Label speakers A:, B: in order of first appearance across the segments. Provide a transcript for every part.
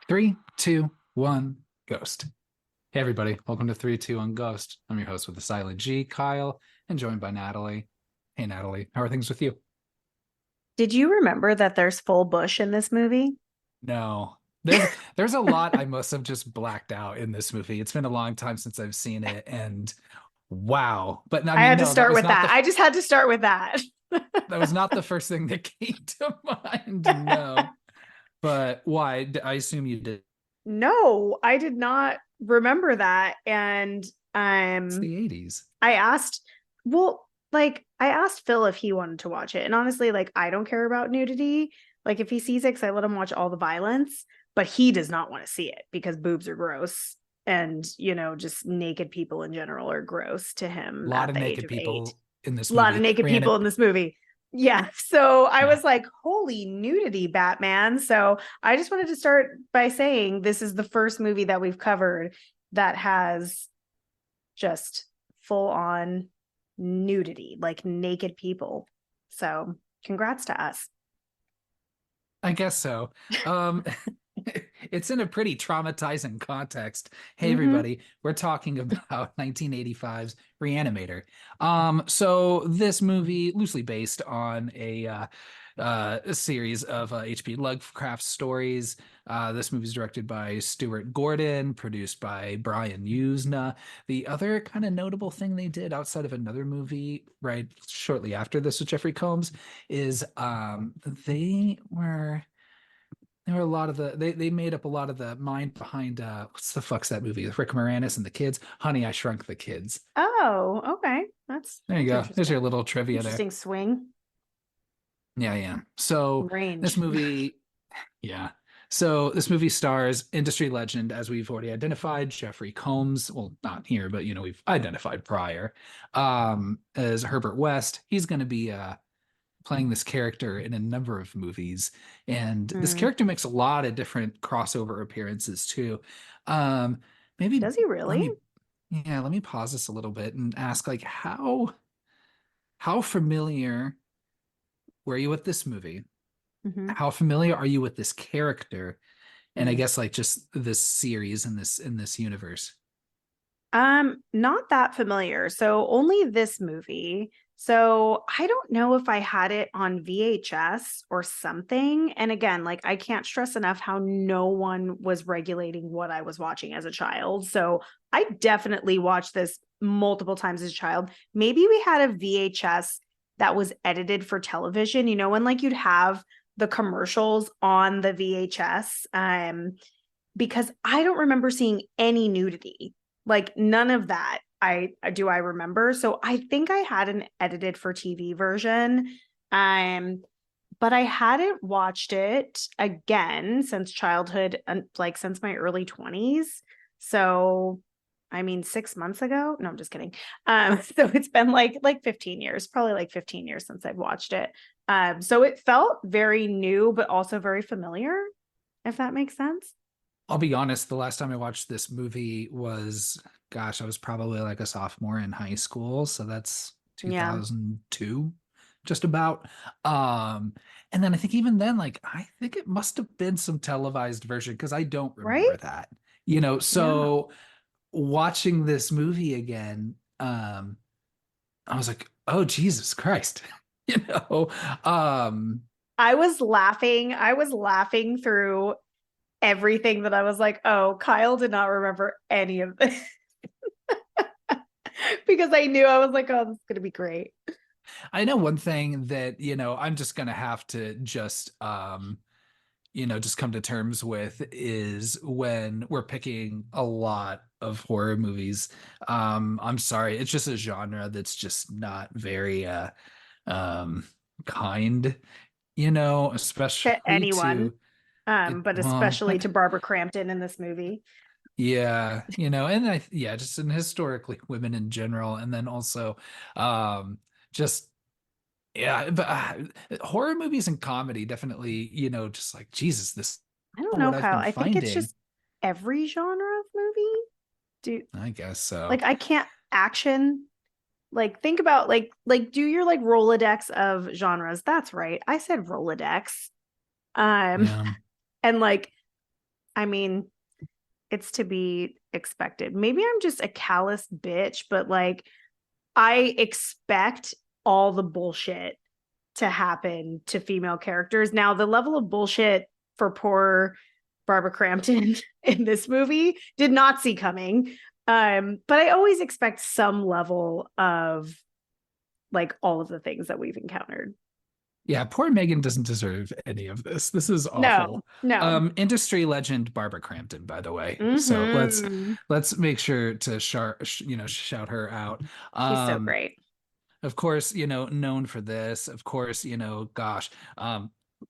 A: Three, two, one, ghost. Hey, everybody. Welcome to 3, 2, 1 Ghost. I'm your host with the silent G, Kyle, and joined by Natalie. Hey, Natalie. How are things with you?
B: Did you remember that there's full bush in this movie?
A: No. There's a lot I must have just blacked out in this movie. It's been a long time since I've seen it, and wow. But I
B: I
A: mean,
B: had to
A: no, that
B: start
A: was
B: with
A: not
B: that.
A: the
B: I just had to start with that.
A: that was not the first thing that came to mind. No. But why? I assume you did.
B: No, I did not remember that. And
A: It's
B: um
A: the 80s.
B: I asked, well, I asked Phil if he wanted to watch it. And honestly, I don't care about nudity. Like if he sees it, 'cause I let him watch all the violence, but he does not want to see it because boobs are gross. And, just naked people in general are gross to
A: A
B: him
A: lot
B: at
A: of
B: the age
A: naked
B: of 8.
A: people in this
B: A lot of
A: movie.
B: naked
A: Ran
B: people
A: it.
B: in this movie. Yeah. So I
A: Yeah.
B: was like, holy nudity, Batman. So I just wanted to start by saying this is the first movie that we've covered that has just full on nudity, like naked people. So congrats to us.
A: I guess so. Um, it's in a pretty traumatizing context. Hey,
B: Mm-hmm.
A: everybody, we're talking about 1985's Re-Animator. So this movie, loosely based on a series of H.P. Lovecraft stories. This movie is directed by Stuart Gordon, produced by Brian Usna. The other kind of notable thing they did outside of another movie right shortly after this with Jeffrey Combs is they were a lot of they made up a lot of the mind behind what's the fuck's that movie with Rick Moranis and the kids? Honey, I Shrunk the Kids.
B: Oh, okay. That's
A: There you
B: that's
A: go. There's your
B: interesting.
A: little trivia there.
B: Interesting swing
A: Yeah, yeah. So this
B: range.
A: movie, yeah. So this movie stars industry legend, as we've already identified, Jeffrey Combs. Well, not here, but we've identified prior, as Herbert West. He's going to be playing this character in a number of movies, and this
B: Hmm.
A: character makes a lot of different crossover appearances too. Um, maybe
B: Does he
A: let
B: really?
A: me, yeah, let me pause this a little bit and ask, like, how familiar were you with this movie?
B: Mm-hmm.
A: How familiar are you with this character? And I guess like just this series in this universe.
B: Not that familiar. So only this movie. So I don't know if I had it on VHS or something. And again, I can't stress enough how no one was regulating what I was watching as a child. So I definitely watched this multiple times as a child. Maybe we had a VHS that was edited for television, when you'd have the commercials on the VHS. Because I don't remember seeing any nudity, like none of that. I remember. So I think I had an edited for TV version. Um, but I hadn't watched it again since childhood, like since my early 20s. So I mean 6 months ago. No, I'm just kidding. So it's been like 15 years, probably like 15 years since I've watched it. So it felt very new, but also very familiar, if that makes sense.
A: I'll be honest, the last time I watched this movie was, gosh, I was probably like a sophomore in high school, so that's
B: Yeah.
A: 2002, just about. Um, and then I think even then, like, I think it must have been some televised version because I don't
B: Right?
A: remember that.
B: Yeah.
A: So watching this movie again, I was like, oh, Jesus Christ. You know, um,
B: I was laughing. I was laughing through everything that I was like, oh, Kyle did not remember any of this because I knew I was like, oh, this is going to be great.
A: I know one thing that, I'm just gonna have to just come to terms with is when we're picking a lot of horror movies. I'm sorry, it's just a genre that's just not very um kind,
B: To
A: especially
B: anyone,
A: to it,
B: but
A: well,
B: especially to Barbara Crampton in this movie.
A: yeah, and yeah, just in historically women in general, and then also just yeah, but horror movies and comedy definitely, just like Jesus, this
B: I don't know,
A: what I've
B: Kyle.
A: been
B: I think it's
A: finding.
B: just every genre of movie. Do
A: I guess so.
B: like I can't action. Think about do your Rolodex of genres. That's right. I said Rolodex. Um
A: Yeah.
B: and I mean, it's to be expected. Maybe I'm just a callous bitch, but like I expect all the bullshit to happen to female characters. Now, the level of bullshit for poor Barbara Crampton in this movie did not see coming. But I always expect some level of like all of the things that we've encountered.
A: Yeah, poor Megan doesn't deserve any of this. This is
B: No,
A: awful.
B: no.
A: Industry legend Barbara Crampton, by the way. So
B: Mm-hmm.
A: let's make sure to shout her out.
B: She's so
A: Um,
B: great.
A: of course, known for this. Of course, gosh,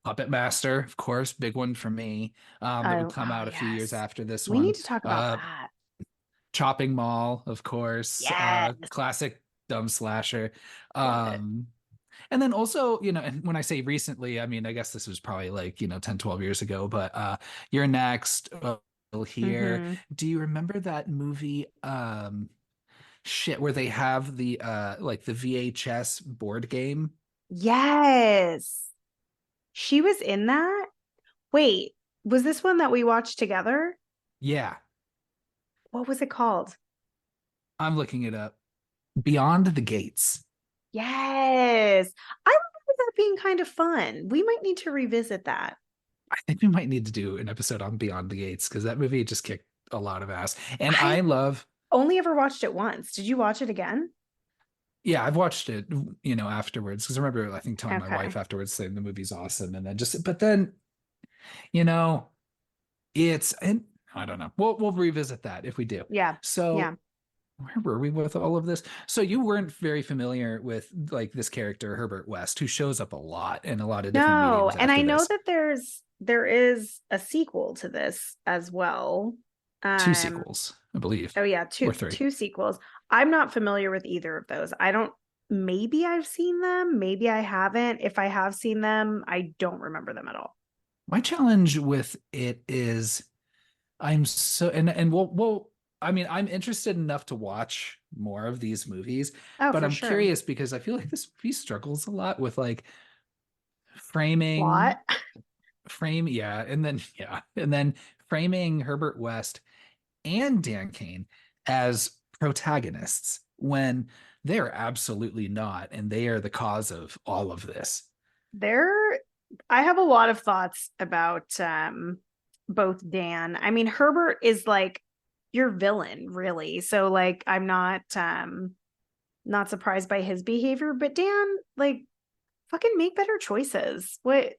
A: Puppet Master, of course, big one for me. That would
B: Oh,
A: come
B: oh
A: out a few years
B: yes.
A: after this
B: We need
A: one.
B: to talk about
A: Uh,
B: that.
A: Chopping Mall, of course,
B: Yes.
A: classic dumb slasher.
B: Love it.
A: Um, and then also, and when I say recently, I mean, I guess this was probably like, 10, 12 years ago, but You're Next, here.
B: Mm-hmm.
A: Do you remember that movie, where they have the like the VHS board game?
B: Yes. She was in that? Wait, was this one that we watched together?
A: Yeah,
B: What was it called?
A: I'm looking it up. Beyond the Gates.
B: Yes. I remember that being kind of fun. We might need to revisit that.
A: I think we might need to do an episode on Beyond the Gates because that movie just kicked a lot of ass. And
B: I
A: I love,
B: only ever watched it once. Did you watch it again?
A: yeah, I've watched it, afterwards because I remember I think telling my wife
B: Okay.
A: afterwards saying the movie's awesome, and then but then you know, and I don't know. We'll revisit that if we do.
B: Yeah.
A: So
B: Yeah.
A: where were we with all of this? So you weren't very familiar with like this character Herbert West, who shows up a lot in a lot of different
B: No,
A: mediums
B: and I
A: after
B: know
A: this.
B: that there is a sequel to this as well.
A: Two
B: Um,
A: sequels, I believe,
B: oh yeah,
A: or
B: two
A: three.
B: two sequels. I'm not familiar with either of those. I don't maybe I've seen them, maybe I haven't. If I have seen them, I don't remember them at all.
A: My challenge with it is I'm so and we'll I mean, I'm interested enough to watch more of these movies,
B: Oh,
A: but
B: for
A: I'm
B: sure.
A: curious because I feel like this movie struggles a lot with like framing
B: Plot.
A: yeah, and then framing Herbert West and Dan Kane as protagonists when they're absolutely not, and they are the cause of all of this.
B: There I have a lot of thoughts about both Dan. I mean, Herbert is like your villain, really. So like I'm not surprised by his behavior, but Dan, like fucking make better choices. What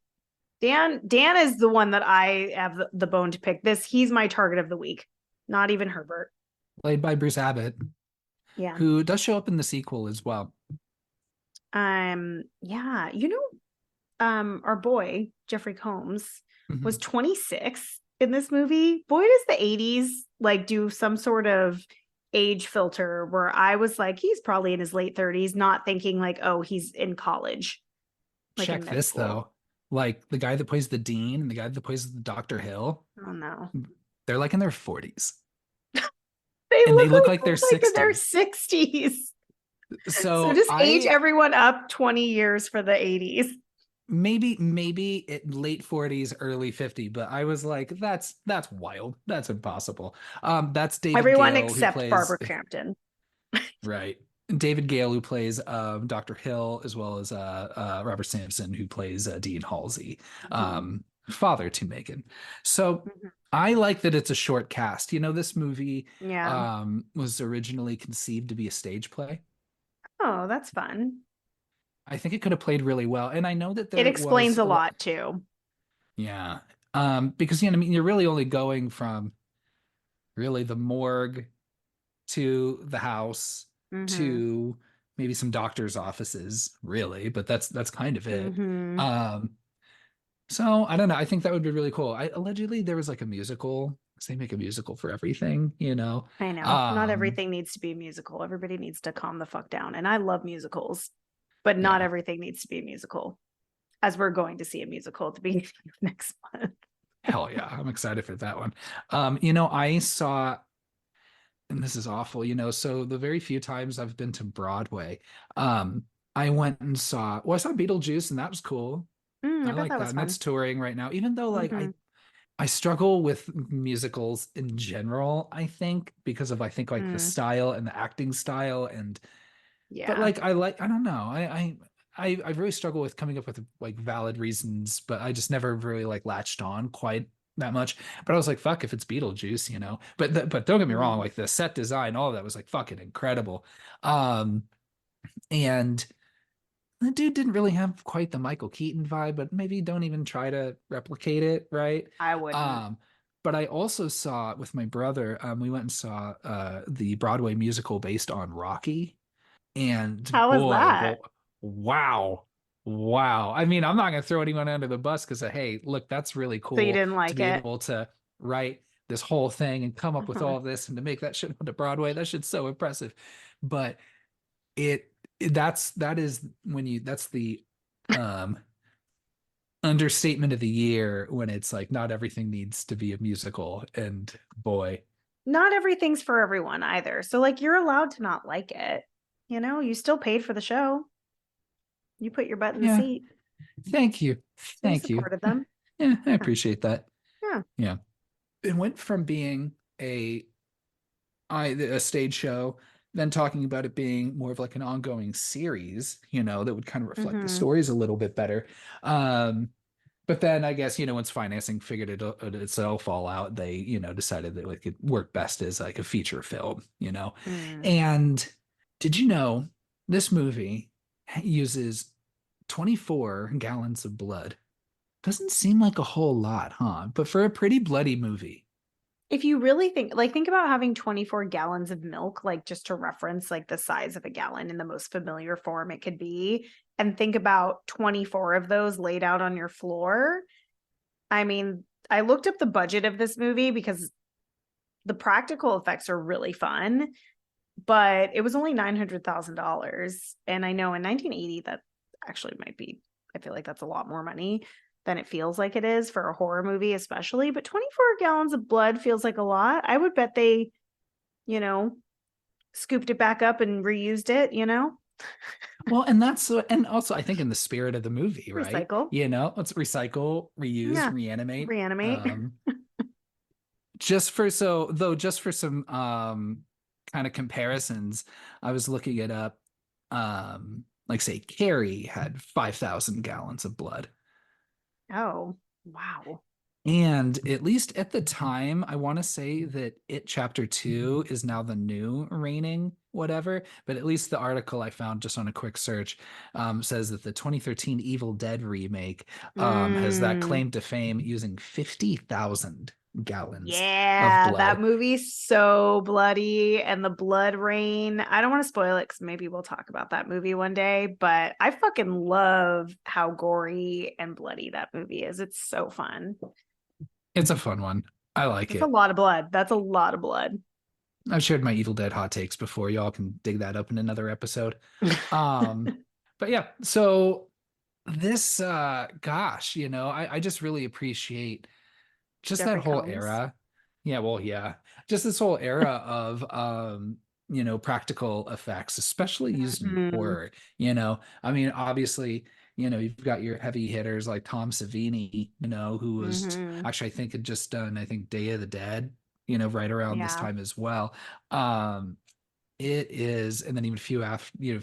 B: Dan is the one that I have the bone to pick. He's my target of the week, not even Herbert.
A: Played by Bruce Abbott,
B: Yeah.
A: who does show up in the sequel as well.
B: Yeah, our boy, Jeffrey Combs, was
A: Mhm.
B: 26 in this movie. Boy, does the 80s like do some sort of age filter where I was like, he's probably in his late 30s, not thinking like, oh, he's in college, like in
A: Check
B: med
A: this
B: school.
A: though. Like the guy that plays the dean and the guy that plays the Dr. Hill,
B: Oh no.
A: they're like in their 40s
B: They
A: and they
B: look
A: look like they're
B: like in their
A: 60.
B: 60s. So
A: So
B: just age
A: I
B: everyone up 20 years for the 80s.
A: maybe it late 40s, early 50, but I was like, that's wild. That's impossible. That's David
B: Everyone
A: Gale who
B: except
A: plays
B: Barbara Crampton.
A: right. David Gale who plays Dr. Hill, as well as Robert Sampson who plays Dean Halsey,
B: Mhm.
A: father to Megan. So
B: Mhm.
A: I like that it's a short cast. This movie
B: Yeah.
A: was originally conceived to be a stage play.
B: Oh, that's fun.
A: I think it could have played really well. And I know that
B: It
A: there
B: explains
A: was
B: a
A: a lot,
B: lot too.
A: yeah. Because I mean, you're really only going from really the morgue to the house
B: Mm-hmm.
A: to maybe some doctor's offices, really, but that's kind of it.
B: Mm-hmm.
A: Um, so I don't know. I think that would be really cool. I allegedly there was like a musical, 'cause they make a musical for everything, you know.
B: I know. Not
A: Um,
B: everything needs to be a musical. Everybody needs to calm the fuck down. And I love musicals, but not
A: yeah,
B: everything needs to be a musical, as we're going to see a musical at the beginning of next month.
A: hell yeah, I'm excited for that one. I saw, and this is awful, so the very few times I've been to Broadway, I went and I saw Beetlejuice, and that was cool.
B: I
A: I
B: bet
A: like
B: that
A: that.
B: was
A: And that's
B: fun.
A: touring right now. Even though like
B: Mm-hmm.
A: I struggle with musicals in general, I think, because of I think like the
B: Mm,
A: style and the acting style and but
B: yeah.
A: like I don't know. I really struggle with coming up with like valid reasons, but I just never really like latched on quite that much. But I was like, fuck if it's Beetlejuice, you know. But don't get me wrong,
B: Mm.
A: like the set design, all of that was like fucking incredible. Um and the dude didn't really have quite the Michael Keaton vibe, but maybe don't even try to replicate it, right?
B: I wouldn't.
A: Um, but I also saw with my brother, we went and saw the Broadway musical based on Rocky. And
B: How was
A: boy,
B: that?
A: well, wow. Wow. I mean, I'm not going to throw anyone under the bus because, hey, look, that's really
B: So you
A: cool
B: didn't
A: to
B: like
A: be
B: it?
A: able to write this whole thing and come up with
B: Mhm.
A: all of this and to make that shit onto Broadway. That shit's so impressive. But that is when you that's the um understatement of the year when it's like not everything needs to be a musical. And boy,
B: Not everything's for everyone either. So like you're allowed to not like it. You know, you still paid for the show. You put your butt in the
A: yeah,
B: seat.
A: thank you.
B: So you
A: Thank you.
B: supported them.
A: Yeah, I
B: Yeah.
A: appreciate that.
B: Yeah.
A: Yeah. It went from being a stage show, then talking about it being more of like an ongoing series, that would kind of reflect the
B: Hmm.
A: stories a little bit better. Um, but then I guess, once financing figured itself all out, they, decided that like it worked best as like a feature film.
B: Mm.
A: And did you know this movie uses 24 gallons of blood? Doesn't seem like a whole lot, huh? But for a pretty bloody movie.
B: If you really think about having 24 gallons of milk, like just to reference like the size of a gallon in the most familiar form it could be, and think about 24 of those laid out on your floor. I mean, I looked up the budget of this movie because the practical effects are really fun, but it was only $900,000. And I know in 1980, that actually might be, I feel like that's a lot more money than it feels like it is for a horror movie, especially. But 24 gallons of blood feels like a lot. I would bet they, you know, scooped it back up and reused it.
A: Well, and also I think in the spirit of the movie, right?
B: Recycle.
A: Let's recycle, reuse,
B: Yeah.
A: reanimate.
B: Reanimate.
A: Just for some kind of comparisons, I was looking it up. Like say Carrie had 5,000 gallons of blood.
B: Oh, wow.
A: And at least at the time, I want to say that It Chapter 2 is now the new reigning whatever. But at least the article I found just on a quick search says that the 2013 Evil Dead remake has that
B: Mm.
A: claim to fame using 50,000 gallons of
B: Yeah, that
A: blood.
B: movie's so bloody and the blood rain. I don't want to spoil it because maybe we'll talk about that movie one day, but I fucking love how gory and bloody that movie is. It's so fun.
A: It's a fun one. I like
B: That's a
A: it.
B: lot of blood. That's a lot of blood.
A: I've shared my Evil Dead hot takes before. Y'all can dig that up in another episode. Um, but yeah, so this gosh, I just really appreciate just that
B: Jeffrey
A: whole
B: Combs.
A: era. Yeah, well, yeah. Just this whole era of practical effects, especially used in
B: Hmm.
A: horror. I mean, obviously, you've got your heavy hitters like Tom Savini, who was
B: Hmm.
A: actually I think had just done, I think, Day of the Dead, right around this
B: Yeah.
A: time as well. Um, it is, and then even a few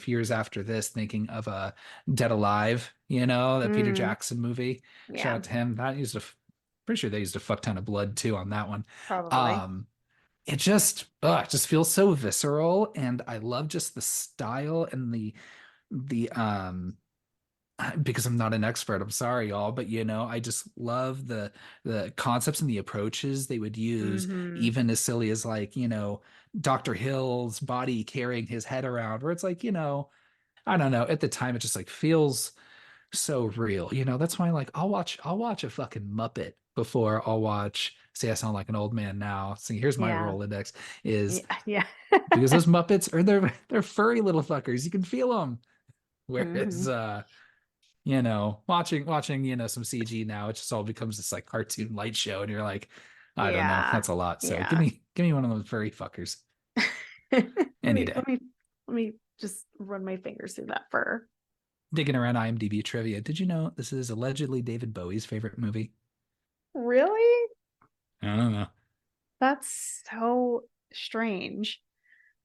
A: years after this, thinking of a Dead Alive, that Peter
B: Mm.
A: Jackson movie. Shout
B: Yeah,
A: out to him. Pretty sure they used a fuck ton of blood too on that one.
B: probably.
A: Um, it just feels so visceral, and I love just the style and the because I'm not an expert, I'm sorry, y'all, but I just love the concepts and the approaches they would use,
B: Hmm.
A: even as silly as like, Dr. Hill's body carrying his head around, where it's like, I don't know, at the time it just like feels so real. That's why like I'll watch a fucking Muppet before I'll watch, see, I sound like an old man now. See, here's my
B: Yeah.
A: Rolodex is
B: Yeah. Yeah.
A: because those Muppets are they're furry little fuckers. You can feel them. Whereas
B: Hmm.
A: watching, some CG now, it just all becomes this like cartoon light show, and you're like, I don't know,
B: Yeah.
A: that's a lot. So give
B: Yeah.
A: me give me one of those furry fuckers
B: let
A: any
B: me
A: day.
B: let me let me just run my fingers through that fur.
A: Digging around IMDb trivia, did you know this is allegedly David Bowie's favorite movie?
B: Really?
A: I don't know.
B: That's so strange.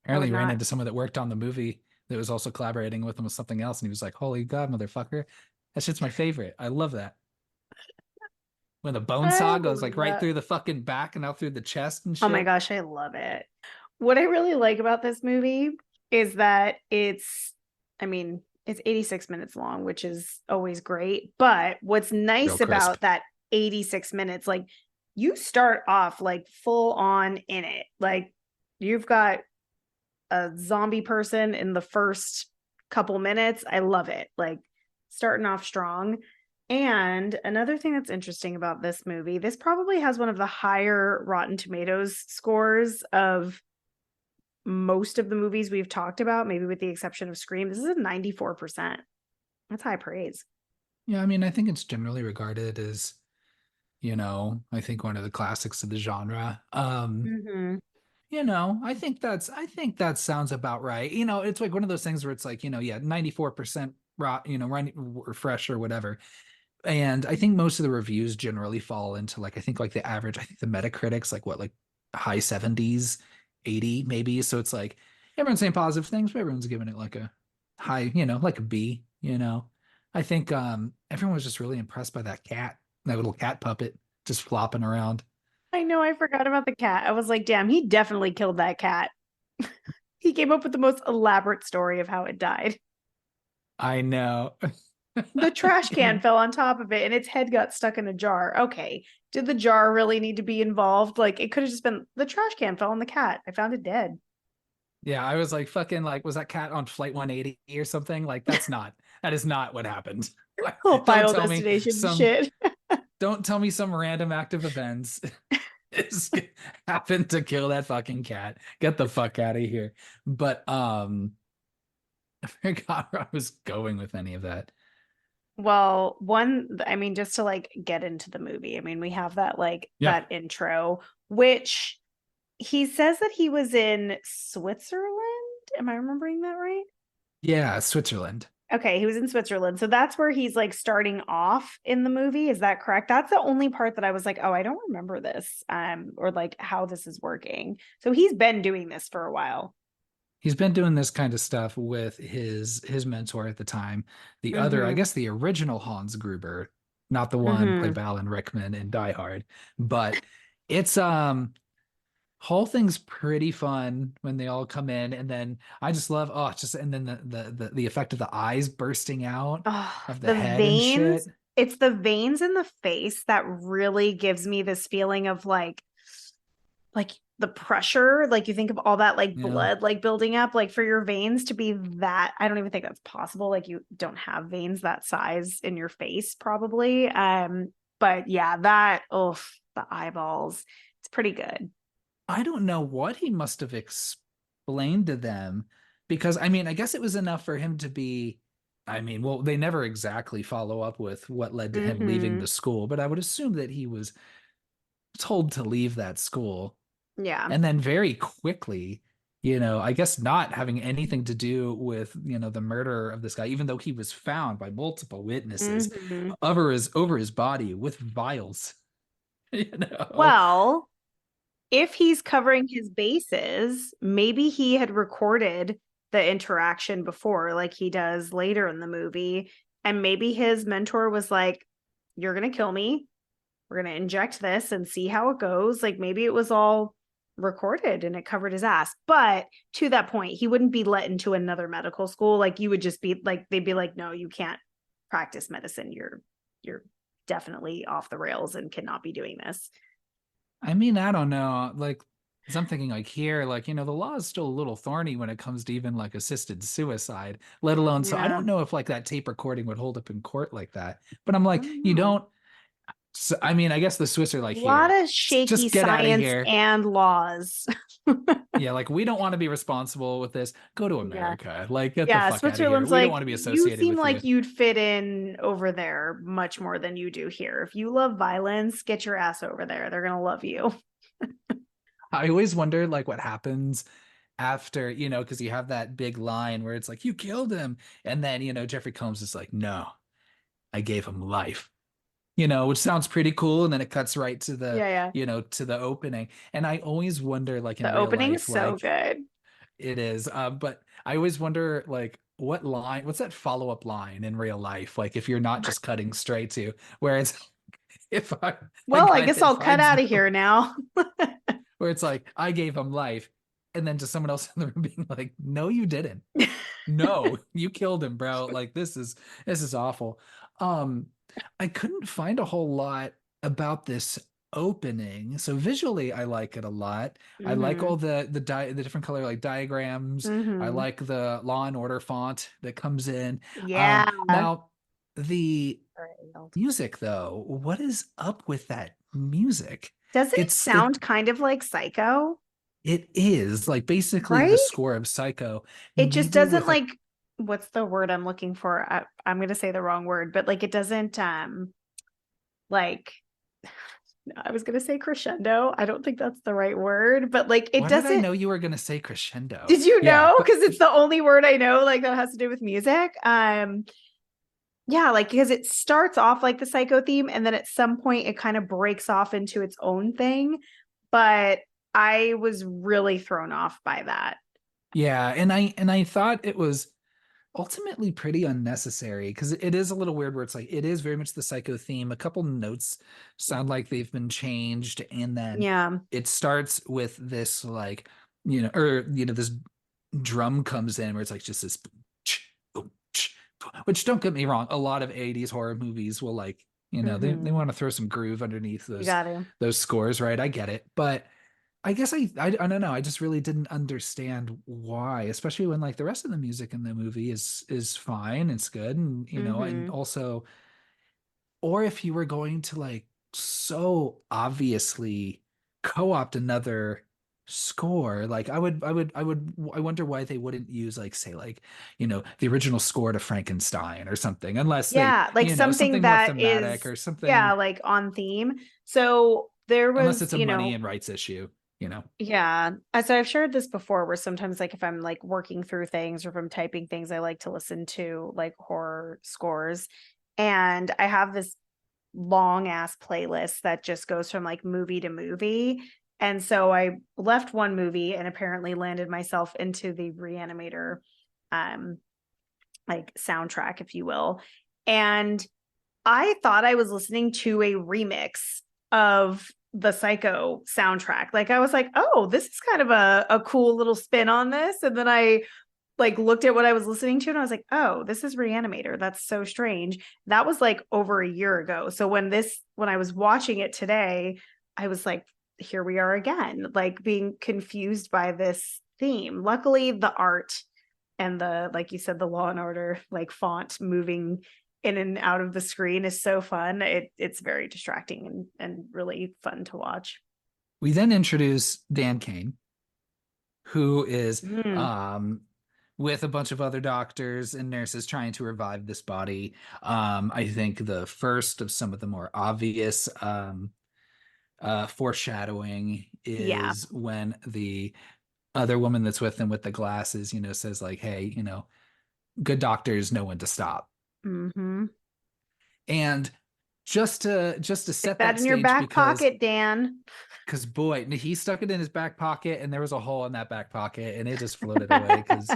B: I
A: Apparently
B: would
A: he ran
B: not.
A: into someone that worked on the movie that was also collaborating with him with something else, and he was like, "Holy God, motherfucker, that shit's my favorite. I love that." When the bone
B: I
A: saw goes
B: love
A: like right
B: that.
A: through the fucking back and out through the chest and
B: Oh my
A: shit.
B: gosh, I love it. What I really like about this movie is that I mean, it's 86 minutes long, which is always great. But what's
A: Real
B: nice
A: crisp.
B: about that 86 minutes, like you start off like full on in it. Like you've got a zombie person in the first couple minutes. I love it. Like starting off strong. And another thing that's interesting about this movie, this probably has one of the higher Rotten Tomatoes scores of most of the movies we've talked about, maybe with the exception of Scream. This is a 94%. That's high praise.
A: Yeah, I mean, I think it's generally regarded as, I think one of the classics of the genre.
B: Mm-hmm.
A: I think that sounds about right. It's like one of those things where it's like, yeah, 94% raw, running or fresh or whatever. And I think most of the reviews generally fall into like, I think like the average, I think the Metacritic's like what, like high 70s, 80 maybe. So it's like everyone's saying positive things, but everyone's giving it like a high, like a B. I think everyone was just really impressed by that cat, that little cat puppet just flopping around.
B: I know I forgot about the cat. I was like, damn, he definitely killed that cat. He came up with the most elaborate story of how it died.
A: I know.
B: The trash can fell on top of it and its head got stuck in a jar. Okay. Did the jar really need to be involved? Like it could have just been the trash can fell on the cat. I found it dead.
A: Yeah, I was like fucking like was that cat on flight 180 or something? Like that is not what happened.
B: Oh,
A: Don't
B: Final
A: tell me
B: Destination
A: some
B: shit.
A: don't tell me some random active events is happened to kill that fucking cat. Get the fuck out of here. But I forgot where I was going with any of that.
B: Well, I mean, just to like get into the movie, I mean, we have that like
A: Yeah.
B: that intro, which he says that he was in Switzerland. Am I remembering that right?
A: Yeah, Switzerland.
B: Okay, he was in Switzerland. So that's where he's like starting off in the movie. Is that correct? That's the only part that I was like, oh, I don't remember this, or like how this is working. So he's been doing this for a while.
A: He's been doing this kind of stuff with his mentor at the time. The other, I
B: Mm-hmm.
A: guess the original Hans Gruber, not the one played
B: Mm-hmm.
A: by Alan Rickman in Die Hard. But it's whole thing's pretty fun when they all come in, and then I just love just and then the effect of the eyes bursting out
B: Oh,
A: of the
B: the
A: head and shit.
B: veins. It's the veins in the face that really gives me this feeling of like the pressure, like you think of all that like
A: Yeah.
B: blood like building up, like for your veins to be that, I don't even think that's possible. Like you don't have veins that size in your face, probably. But yeah, that the eyeballs, it's pretty good.
A: I don't know what he must have explained to them because I mean, I guess it was enough for him to be. I mean, well, they never exactly follow up with what led to him leaving
B: Mm-hmm.
A: the school, but I would assume that he was told to leave that school
B: Yeah.
A: and then very quickly, I guess not having anything to do with, the murder of this guy, even though he was found by multiple witnesses
B: Mm-hmm.
A: over his body with vials, you know.
B: Well, if he's covering his bases, maybe he had recorded the interaction before, like he does later in the movie. And maybe his mentor was like, you're going to kill me. We're going to inject this and see how it goes. Like maybe it was all recorded and it covered his ass. But to that point, he wouldn't be let into another medical school. Like you would just be like, they'd be like, no, you can't practice medicine. You're definitely off the rails and cannot be doing this.
A: I mean, I don't know. Like, 'cause I'm thinking like here, like, the law is still a little thorny when it comes to even like assisted suicide, let alone. So I
B: Yeah.
A: don't know if like that tape recording would hold up in court like that. But I'm
B: I
A: like,
B: don't
A: you
B: know.
A: don't. So, I mean, I guess the Swiss are like,
B: A lot
A: here,
B: of shaky
A: just get out of
B: science
A: here.
B: and laws.
A: Yeah, like we don't want to be responsible with this. Go to
B: Yeah.
A: America. Like, get the
B: Yeah.
A: fuck out of here.
B: Switzerland's
A: We don't
B: like,
A: want to be
B: you
A: associated
B: seem
A: with
B: like
A: you.
B: you'd fit in over there much more than you do here. If you love violence, get your ass over there. They're going to love you.
A: I always wonder like what happens after, because you have that big line where it's like, you killed him. And then, Jeffrey Combs is like, no, I gave him life. which sounds pretty cool. And then it cuts right to the,
B: Yeah, yeah.
A: to the opening. And I always wonder, like in
B: The
A: real
B: opening's
A: life,
B: so
A: like
B: good.
A: it is, but I always wonder, like, what's that follow-up line in real life? Like if you're not just cutting straight to where it's if I a
B: Well, I
A: guy
B: guess
A: that
B: I'll cut
A: finds
B: out
A: them,
B: of here now.
A: where it's like, I gave him life, and then just someone else in the room being like, no, you didn't. No, you killed him, bro. Like this is awful. Um, I couldn't find a whole lot about this opening. So visually, I like it a lot. I like
B: Hmm.
A: all the different color like diagrams. I
B: Hmm.
A: like the Law and Order font that comes in.
B: Yeah.
A: Now the
B: Right.
A: music though, what is up with that music?
B: Doesn't it
A: It's it
B: sound kind of like Psycho?
A: it is like basically the
B: Right?
A: score of Psycho,
B: It just
A: maybe
B: doesn't
A: with a
B: like, what's the word I'm looking for? I'm going to say the wrong word, but like it doesn't like I was going to say crescendo. I don't think that's the right word, but like it
A: Why did I
B: doesn't.
A: know you were going to say crescendo?
B: Did you
A: Yeah,
B: know?
A: but
B: Because it's the only word I know like that has to do with music. Yeah, like because it starts off like the Psycho theme and then at some point it kind of breaks off into its own thing, but I was really thrown off by that.
A: yeah, and I thought it was ultimately pretty unnecessary because it is a little weird where it's like it is very much the Psycho theme. A couple notes sound like they've been changed, and then
B: Yeah.
A: it starts with this like this drum comes in where it's like just this, which don't get me wrong, a lot of 80s horror movies will like, they
B: Hmm.
A: want to throw some groove underneath
B: You
A: those
B: got to.
A: those scores, right? I get it. But I guess I don't know. I just really didn't understand why, especially when like the rest of the music in the movie is fine, it's good, and and
B: Hmm.
A: also, or if you were going to like so obviously co-opt another score, like I wonder why they wouldn't use like say like the original score to Frankenstein or something, unless they
B: Yeah, like something
A: something more
B: that
A: thematic
B: is,
A: or
B: yeah,
A: something,
B: like on theme. So there
A: unless
B: was,
A: it's a money and rights issue.
B: yeah. So I've shared this before where sometimes like if I'm like working through things or if I'm typing things, I like to listen to like horror scores. And I have this long ass playlist that just goes from like movie to movie. And so I left one movie and apparently landed myself into the Re-Animator um like soundtrack, if you will. And I thought I was listening to a remix of the Psycho soundtrack. Like I was like, oh, this is kind of a cool little spin on this. And then I like looked at what I was listening to and I was like, oh, this is Re-Animator. That's so strange. That was like over a year ago. So when I was watching it today, I was like, here we are again, like being confused by this theme. Luckily, the art and the, like you said, the Law and Order like font moving in and out of the screen is so fun. It's very distracting and really fun to watch.
A: We then introduce Dan Kane, who is
B: Mm,
A: with a bunch of other doctors and nurses trying to revive this body. I think the first of some of the more obvious foreshadowing
B: yeah.
A: is when the other woman that's with him with the glasses, says like, "Hey, good doctors know when to stop."
B: Mm-hmm.
A: And just to
B: Stick
A: set
B: that
A: that
B: in your
A: stage,
B: back pocket, Dan.
A: because boy, he stuck it in his back pocket, and there was a hole in that back pocket, and it just floated away because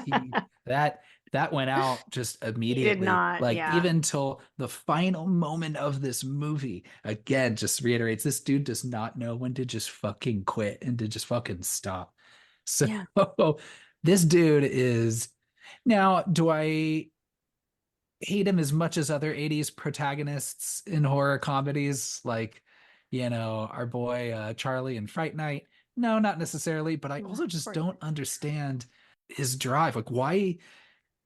A: that that went out just
B: He did
A: immediately.
B: not.
A: Like
B: Yeah.
A: even till the final moment of this movie, again, just reiterates this dude does not know when to just fucking quit and to just fucking stop. So
B: Yeah.
A: this dude is now. Do I hate him as much as other 80s protagonists in horror comedies like our boy Charlie in Fright Night? No, not necessarily, but I also just
B: Poor guy.
A: don't understand his drive. Like why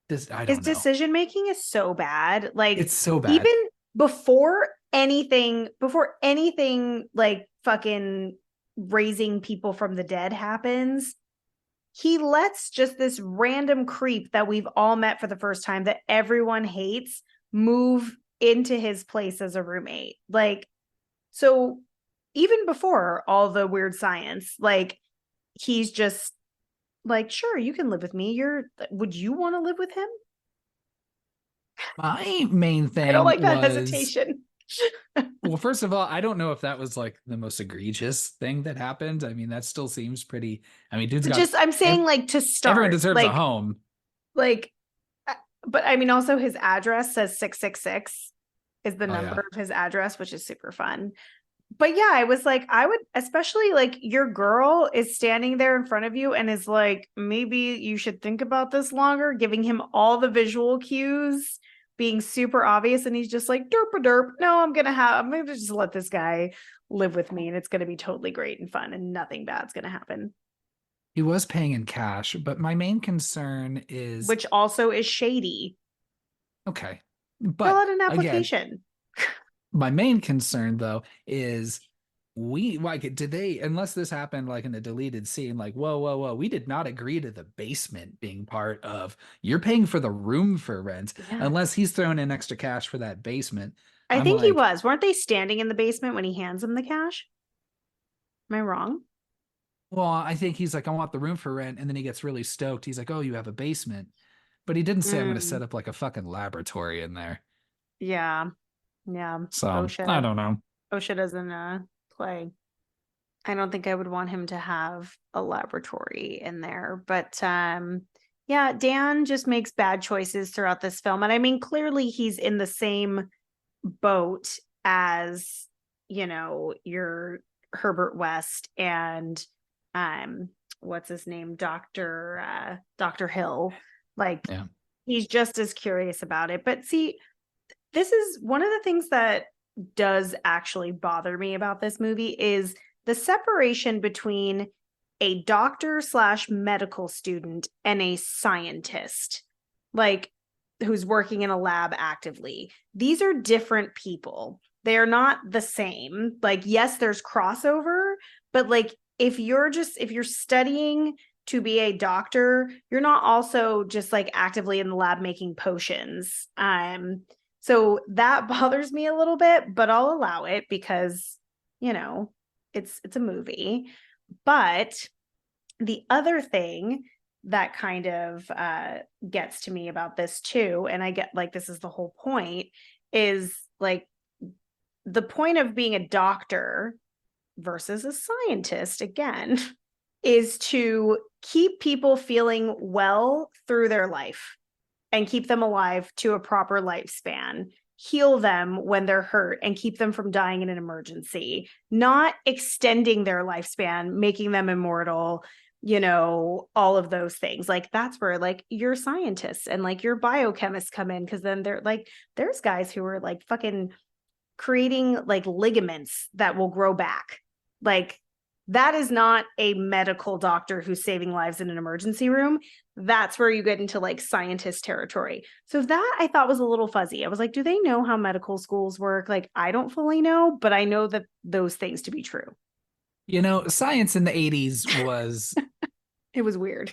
A: does I
B: His
A: don't know.
B: decision making is so bad. Like
A: It's so bad.
B: even before anything like fucking raising people from the dead happens, he lets just this random creep that we've all met for the first time that everyone hates move into his place as a roommate. Like, so even before all the weird science, like he's just like, sure, you can live with me. Would you want to live with him?
A: My main
B: I don't
A: thing
B: like that
A: was
B: hesitation.
A: Well, first of all, I don't know if that was like the most egregious thing that happened. I mean, that still seems pretty. I mean, dude's got
B: Just I'm saying like to
A: everyone
B: start,
A: deserves a home.
B: like uh, but I mean also his address says 666 is the
A: Oh yeah.
B: number of his address, which is super fun. But yeah, I was like, I would, especially like your girl is standing there in front of you and is like, maybe you should think about this longer, giving him all the visual cues, being super obvious. And he's just like, derp a derp. No, I'm going to just let this guy live with me and it's going to be totally great and fun and nothing bad's going to happen,
A: He was paying in cash, but my main concern is
B: which also is shady.
A: okay.
B: Fill
A: But
B: out an
A: again,
B: application.
A: my main concern though is we like did they unless this happened like in a deleted scene, like whoa, we did not agree to the basement being part of you're paying for the room for rent
B: Yeah.
A: unless he's throwing in extra cash for that basement.
B: I
A: I'm
B: think he
A: like,
B: was. Weren't they standing in the basement when he hands him the cash? Am I wrong?
A: well, I think he's like, I want the room for rent, and then he gets really stoked. He's like, oh, you have a basement. But he didn't say I'm going to
B: Mm,
A: set up like a fucking laboratory in there.
B: yeah. Yeah.
A: So I
B: OSHA.
A: don't know.
B: OSHA doesn't play. I don't think I would want him to have a laboratory in there. But yeah, Dan just makes bad choices throughout this film. And I mean, clearly he's in the same boat as, your Herbert West and what's his name? Dr. Hill. Like
A: Yeah.
B: he's just as curious about it. But see, this is one of the things that does actually bother me about this movie is the separation between a doctor slash medical student and a scientist, like who's working in a lab actively. These are different people. They are not the same. Like, yes, there's crossover, but like if you're studying to be a doctor, you're not also just like actively in the lab making potions. So that bothers me a little bit, but I'll allow it because, you know, it's a movie. But the other thing that kind of gets to me about this too, and I get like this is the whole point, is like the point of being a doctor versus a scientist again is to keep people feeling well through their life and keep them alive to a proper lifespan, heal them when they're hurt and keep them from dying in an emergency, not extending their lifespan, making them immortal, all of those things. Like that's where like your scientists and like your biochemists come in, because then they're like, there's guys who are like fucking creating like ligaments that will grow back. Like that is not a medical doctor who's saving lives in an emergency room. That's where you get into like scientist territory. So that I thought was a little fuzzy. I was like, do they know how medical schools work? Like, I don't fully know, but I know that those things to be true.
A: Science in the 80s was
B: It was weird.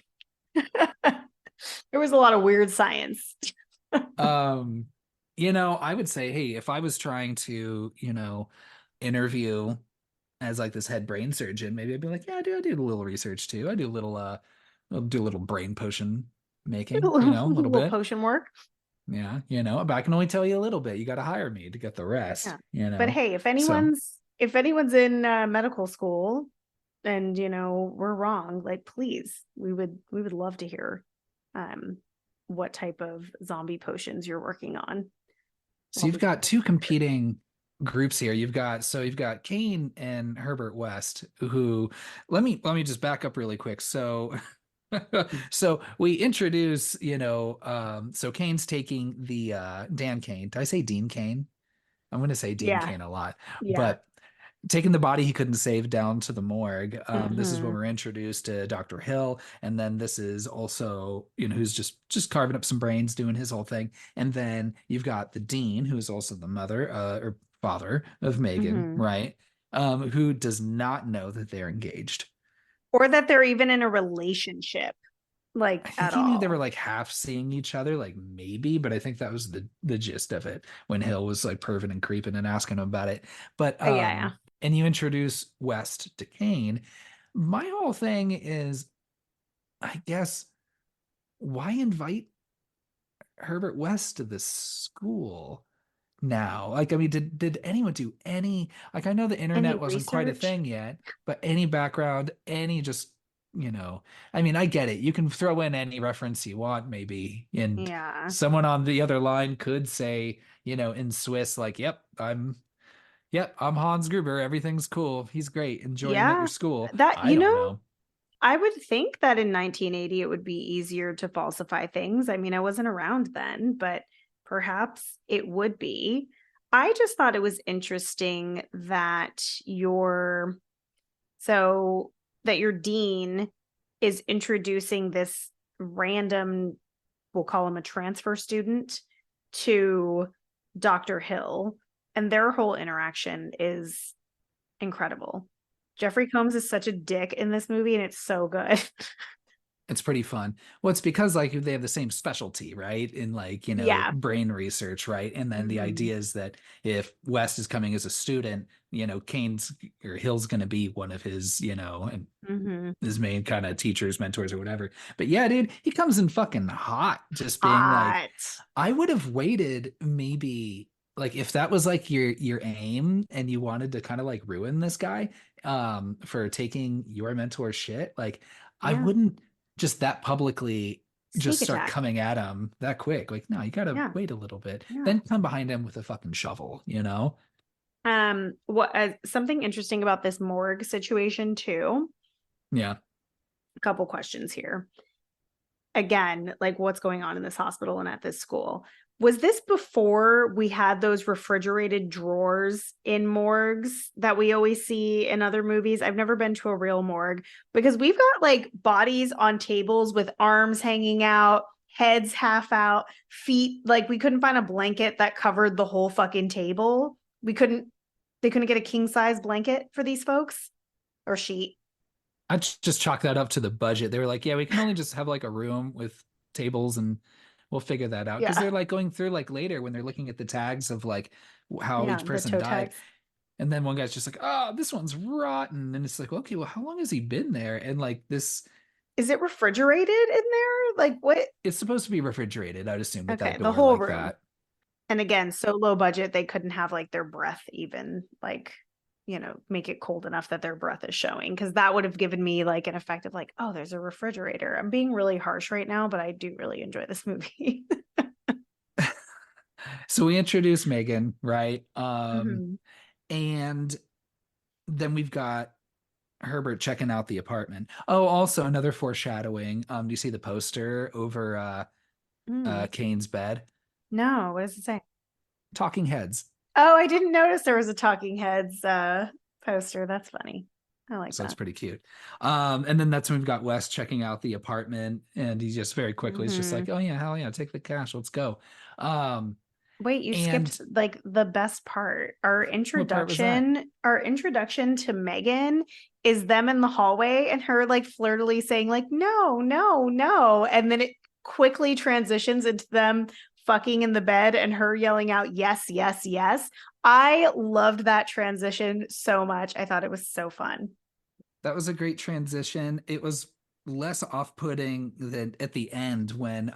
B: There was a lot of weird science.
A: um I would say, hey, if I was trying to, interview as like this head brain surgeon, maybe I'd be like, yeah, I do a little research too. I'll do a little brain potion
B: A
A: making, a little
B: little
A: bit.
B: potion work.
A: Yeah, but I can only tell you a little bit. You got to hire me to get the rest,
B: Yeah. But hey,
A: So,
B: if anyone's in medical school and we're wrong, like please, we would love to hear um what type of zombie potions you're working on.
A: so
B: Well,
A: you've got two competing groups here. You've got Kane and Herbert West, who let me just back up really quick. So so we introduce, so Kane's taking the Dan Kane. Did I say Dean Kane? I'm going to say Dean
B: yeah,
A: Kane a lot,
B: yeah.
A: but taking the body he couldn't save down to the morgue. This is when
B: Hmm.
A: we're introduced to Dr. Hill, and then this is also, who's just carving up some brains, doing his whole thing. And then you've got the dean, who is also the mother or father of Megan,
B: Hmm.
A: right? Who does not know that they're engaged.
B: Or that they're even in a relationship, like
A: I think
B: at
A: he knew they were
B: all.
A: like half seeing each other, like maybe, but I think that was the gist of it when Hill was like perving and creeping and asking him about it. But
B: Yeah, yeah.
A: and you introduce West to Kane. My whole thing is, I guess, why invite Herbert West to this school? now? Like, I mean, did anyone do any, like, I know the
B: Any
A: internet wasn't quite a
B: research?
A: thing yet, but any background, any just, you know, I mean, I get it. You can throw in any reference you want, maybe, and
B: Yeah.
A: someone on the other line could say, in Swiss, like, yep, I'm Hans Gruber. Everything's cool. He's great. Enjoy him at your
B: Yeah.
A: school.
B: That,
A: I don't know.
B: I would think that in 1980 it would be easier to falsify things. I mean, I wasn't around then, but perhaps it would be. I just thought it was interesting that so that your dean is introducing this random, we'll call him a transfer student, to Dr. Hill, and their whole interaction is incredible. Jeffrey Combs is such a dick in this movie, and it's so good.
A: It's pretty fun. Well, it's because like they have the same specialty, right? In like,
B: Yeah.
A: brain research, right? And then the
B: Hmm.
A: idea is that if West is coming as a student, Kane's or Hill's going to be one of his, and
B: Hmm.
A: his main kind of teachers, mentors, or whatever. But yeah, dude, he comes in fucking hot, just being like,
B: Hot.
A: I would have waited maybe like if that was like your aim and you wanted to kind of like ruin this guy for taking your mentor shit, like I
B: Yeah.
A: wouldn't just that publicly just
B: Sneak
A: start
B: attack.
A: coming at him that quick. Like, no, you gotta
B: Yeah.
A: wait a little bit.
B: Yeah.
A: Then come behind him with a fucking shovel.
B: What something interesting about this morgue situation too.
A: Yeah.
B: A couple questions here. Again, like what's going on in this hospital and at this school? Was this before we had those refrigerated drawers in morgues that we always see in other movies? I've never been to a real morgue because we've got like bodies on tables with arms hanging out, heads half out, feet. Like we couldn't find a blanket that covered the whole fucking table. They couldn't get a king size blanket for these folks or sheet.
A: I just chalk that up to the budget. They were like, yeah, we can only just have like a room with tables and we'll figure that out. Because
B: Yeah.
A: they're like going through like later when they're looking at the tags of like how
B: Yeah.
A: each
B: The
A: person
B: toe
A: died.
B: tags.
A: And then one guy's just like, oh, this one's rotten. And it's like, okay, well, how long has he been there? And like this,
B: Is it refrigerated in there? Like what?
A: it's supposed to be refrigerated, I'd assume, with
B: Okay,
A: that
B: the
A: door
B: whole
A: like
B: room.
A: that.
B: And again, so low budget, they couldn't have like their breath even like, make it cold enough that their breath is showing. Cause that would have given me like an effect of like, oh, there's a refrigerator. I'm being really harsh right now, but I do really enjoy this movie.
A: So we introduce Megan, right?
B: Mhm.
A: And then we've got Herbert checking out the apartment. Oh, also another foreshadowing. Do you see the poster over
B: Mm.
A: Kane's bed?
B: No, what does it say?
A: Talking Heads.
B: Oh, I didn't notice there was a Talking Heads poster. That's funny. I like
A: So it's
B: that.
A: pretty cute. And then that's when we've got Wes checking out the apartment, and he's just very quickly, he's just
B: Hmm.
A: like, "Oh yeah, hell yeah, take the cash, let's go." Um,
B: Wait, you skipped
A: and
B: like the best part.
A: what part was that?
B: Our introduction to Megan is them in the hallway and her like flirtily saying like no, no, no, and then it quickly transitions into them fucking in the bed and her yelling out yes, yes, yes. I loved that transition so much. I thought it was so fun.
A: That was a great transition. It was less off-putting than at the end when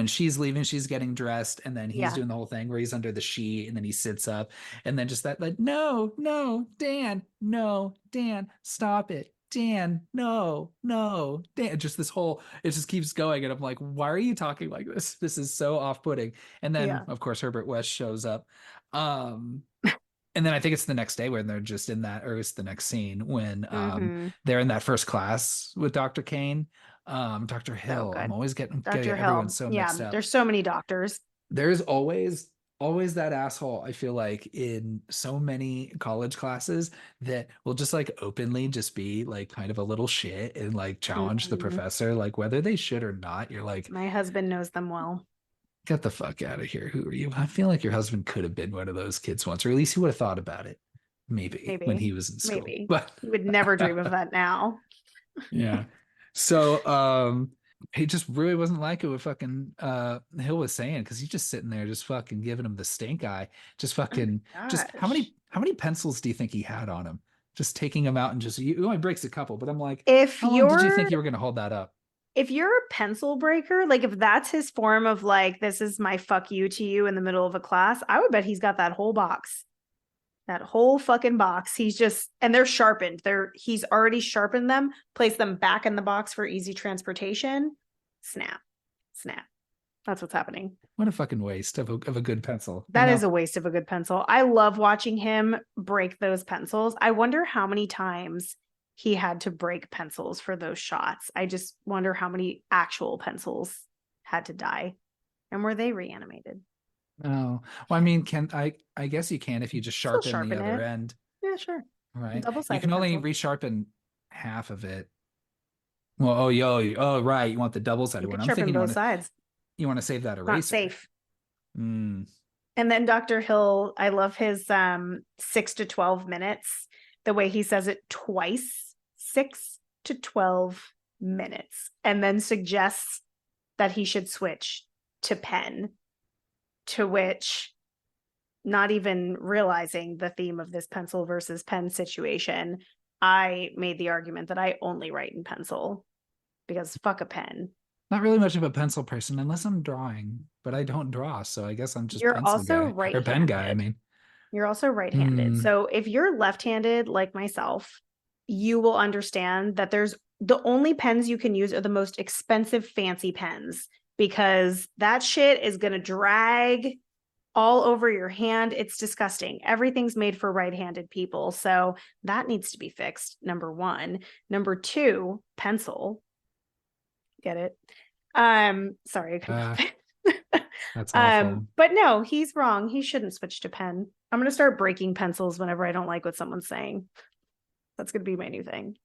A: she's leaving, she's getting dressed, and then he's
B: Yeah.
A: doing the whole thing where he's under the sheet and then he sits up, and then just that like, no, no, Dan, no, Dan, stop it. Dan, no, no, Dan. Just this whole, it just keeps going. And I'm like, why are you talking like this? This is so off-putting. And then,
B: Yeah.
A: of course, Herbert West shows up. Um, and then I think it's the next day when they're just in that, or it's the next scene when
B: Mm-hmm.
A: they're in that first class with Dr. Kane. Dr.
B: So
A: Hill. I'm
B: good.
A: always getting
B: Dr.
A: everyone
B: Hill.
A: so
B: Yeah.
A: mixed up.
B: There's so many doctors.
A: There's always that asshole, I feel like, in so many college classes that will just like openly just be like kind of a little shit and like challenge the
B: Mhm.
A: professor, like whether they should or not. You're like,
B: My husband knows them well.
A: get the fuck out of here. Who are you? I feel like your husband could have been one of those kids once, or at least he would have thought about it, maybe when
B: Maybe.
A: he was in school.
B: Maybe.
A: But
B: He would never dream of that now.
A: yeah. So he just really wasn't liking what fucking Hill was saying because he's just sitting there just fucking giving him the stink eye. Just
B: Oh my
A: fucking just
B: gosh.
A: how many pencils do you think he had on him? Just taking him out and just he only breaks a couple, but I'm like,
B: If
A: how long did you think
B: you're
A: you were gonna hold that up?
B: if you're a pencil breaker, like if that's his form of like, this is my fuck you to you in the middle of a class, I would bet he's got that whole box. That whole fucking box. He's just, and they're sharpened. He's already sharpened them, placed them back in the box for easy transportation. Snap, snap. That's what's happening.
A: What a fucking waste of a good pencil, you
B: That
A: know?
B: is a waste of a good pencil. I love watching him break those pencils. I wonder how many times he had to break pencils for those shots. I just wonder how many actual pencils had to die. And were they reanimated?
A: Oh, well, I mean, I guess you can if you just
B: Still
A: sharpen the
B: sharpen
A: other
B: it.
A: end,
B: Yeah, sure.
A: right? You can
B: Double-sided
A: only
B: pencil.
A: resharpen half of it. Well, oh, right. You want the double-sided
B: You
A: one.
B: could
A: I'm
B: sharpen
A: thinking
B: both sides.
A: you want to save that
B: Not
A: eraser.
B: safe.
A: Mm.
B: And then Dr. Hill, I love his 6 to 12 minutes, the way he says it twice, 6 to 12 minutes, and then suggests that he should switch to pen, to which, not even realizing the theme of this pencil versus pen situation, I made the argument that I only write in pencil because fuck a pen.
A: Not really much of a pencil person unless I'm drawing, but I don't draw, so I guess I'm just
B: You're
A: pencil
B: also
A: guy or pen guy, I
B: right-handed.
A: mean.
B: You're also right-handed.
A: Hmm.
B: So if you're left-handed like myself, you will understand that there's the only pens you can use are the most expensive fancy pens because that shit is going to drag all over your hand. It's disgusting. Everything's made for right-handed people. So that needs to be fixed. Number 1. Number 2, pencil. Get it? Sorry, I couldn't
A: Uh,
B: help it.
A: that's awful.
B: But no, he's wrong. He shouldn't switch to pen. I'm gonna start breaking pencils whenever I don't like what someone's saying. That's gonna be my new thing.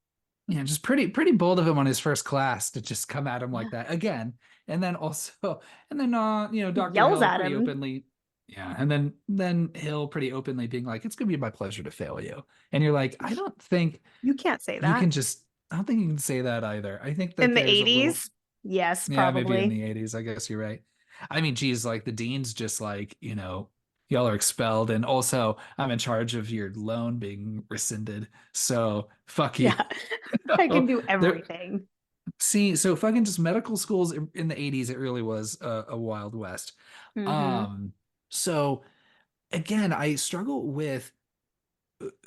A: Yeah, just pretty bold of him on his first class to just come at him like that again. And then also, and then
B: He
A: Dr.
B: yells
A: Hill
B: at
A: pretty
B: him.
A: openly, yeah, and then Hill pretty openly being like, it's gonna be my pleasure to fail you. And you're like, I don't think
B: You can't say
A: you
B: that.
A: can just I don't think you can say that either. I think that
B: In the
A: there's a little
B: 80s? Yes,
A: yeah, maybe in
B: probably.
A: the 80s, I guess you're right. I mean, geez, like the dean's just like, y'all are expelled, and also I'm in charge of your loan being rescinded. So fuck you.
B: Yeah. I can do
A: There,
B: everything.
A: see, so fucking just medical schools in the 80s, it really was a Wild West.
B: Mm-hmm.
A: Um, so again, I struggle with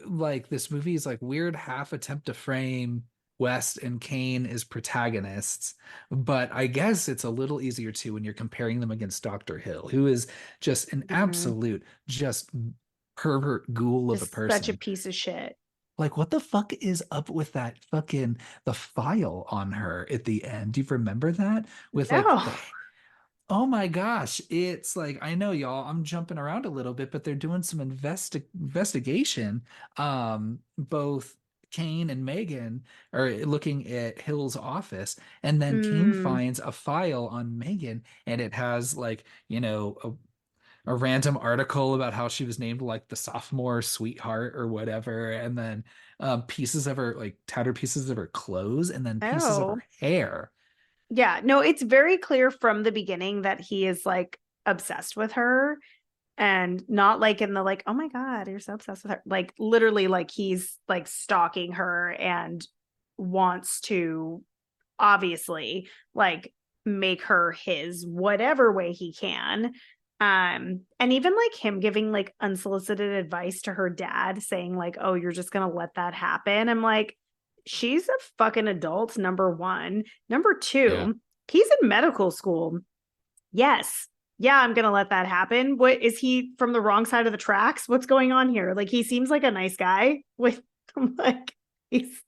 A: like this movie is like weird half attempt to frame West and Kane as protagonists, but I guess it's a little easier too when you're comparing them against Dr. Hill, who is just an
B: Mm-hmm.
A: absolute just pervert ghoul of a
B: Just such a
A: person.
B: piece of shit.
A: Like, what the fuck is up with that fucking the file on her at the end? Do you remember that? With like
B: No.
A: oh my gosh, it's like I know y'all, I'm jumping around a little bit, but they're doing some investigation. Both Kane and Megan are looking at Hill's office, and then Kane
B: Mm.
A: finds a file on Megan, and it has like, a random article about how she was named like the sophomore sweetheart or whatever, and then pieces of her like tattered pieces of her clothes, and then pieces of
B: Oh.
A: her hair.
B: Yeah, no, it's very clear from the beginning that he is like obsessed with her and not like in the like, oh my God, you're so obsessed with her. Like literally, like he's like stalking her and wants to obviously like make her his whatever way he can. And even like him giving like unsolicited advice to her dad, saying, like, oh, you're just gonna let that happen. I'm like, she's a fucking adult, number 1. Number
A: Yeah.
B: 2, he's in medical school. Yes. Yeah, I'm gonna let that happen. What is he from the wrong side of the tracks? What's going on here? Like he seems like a nice guy with I'm like he's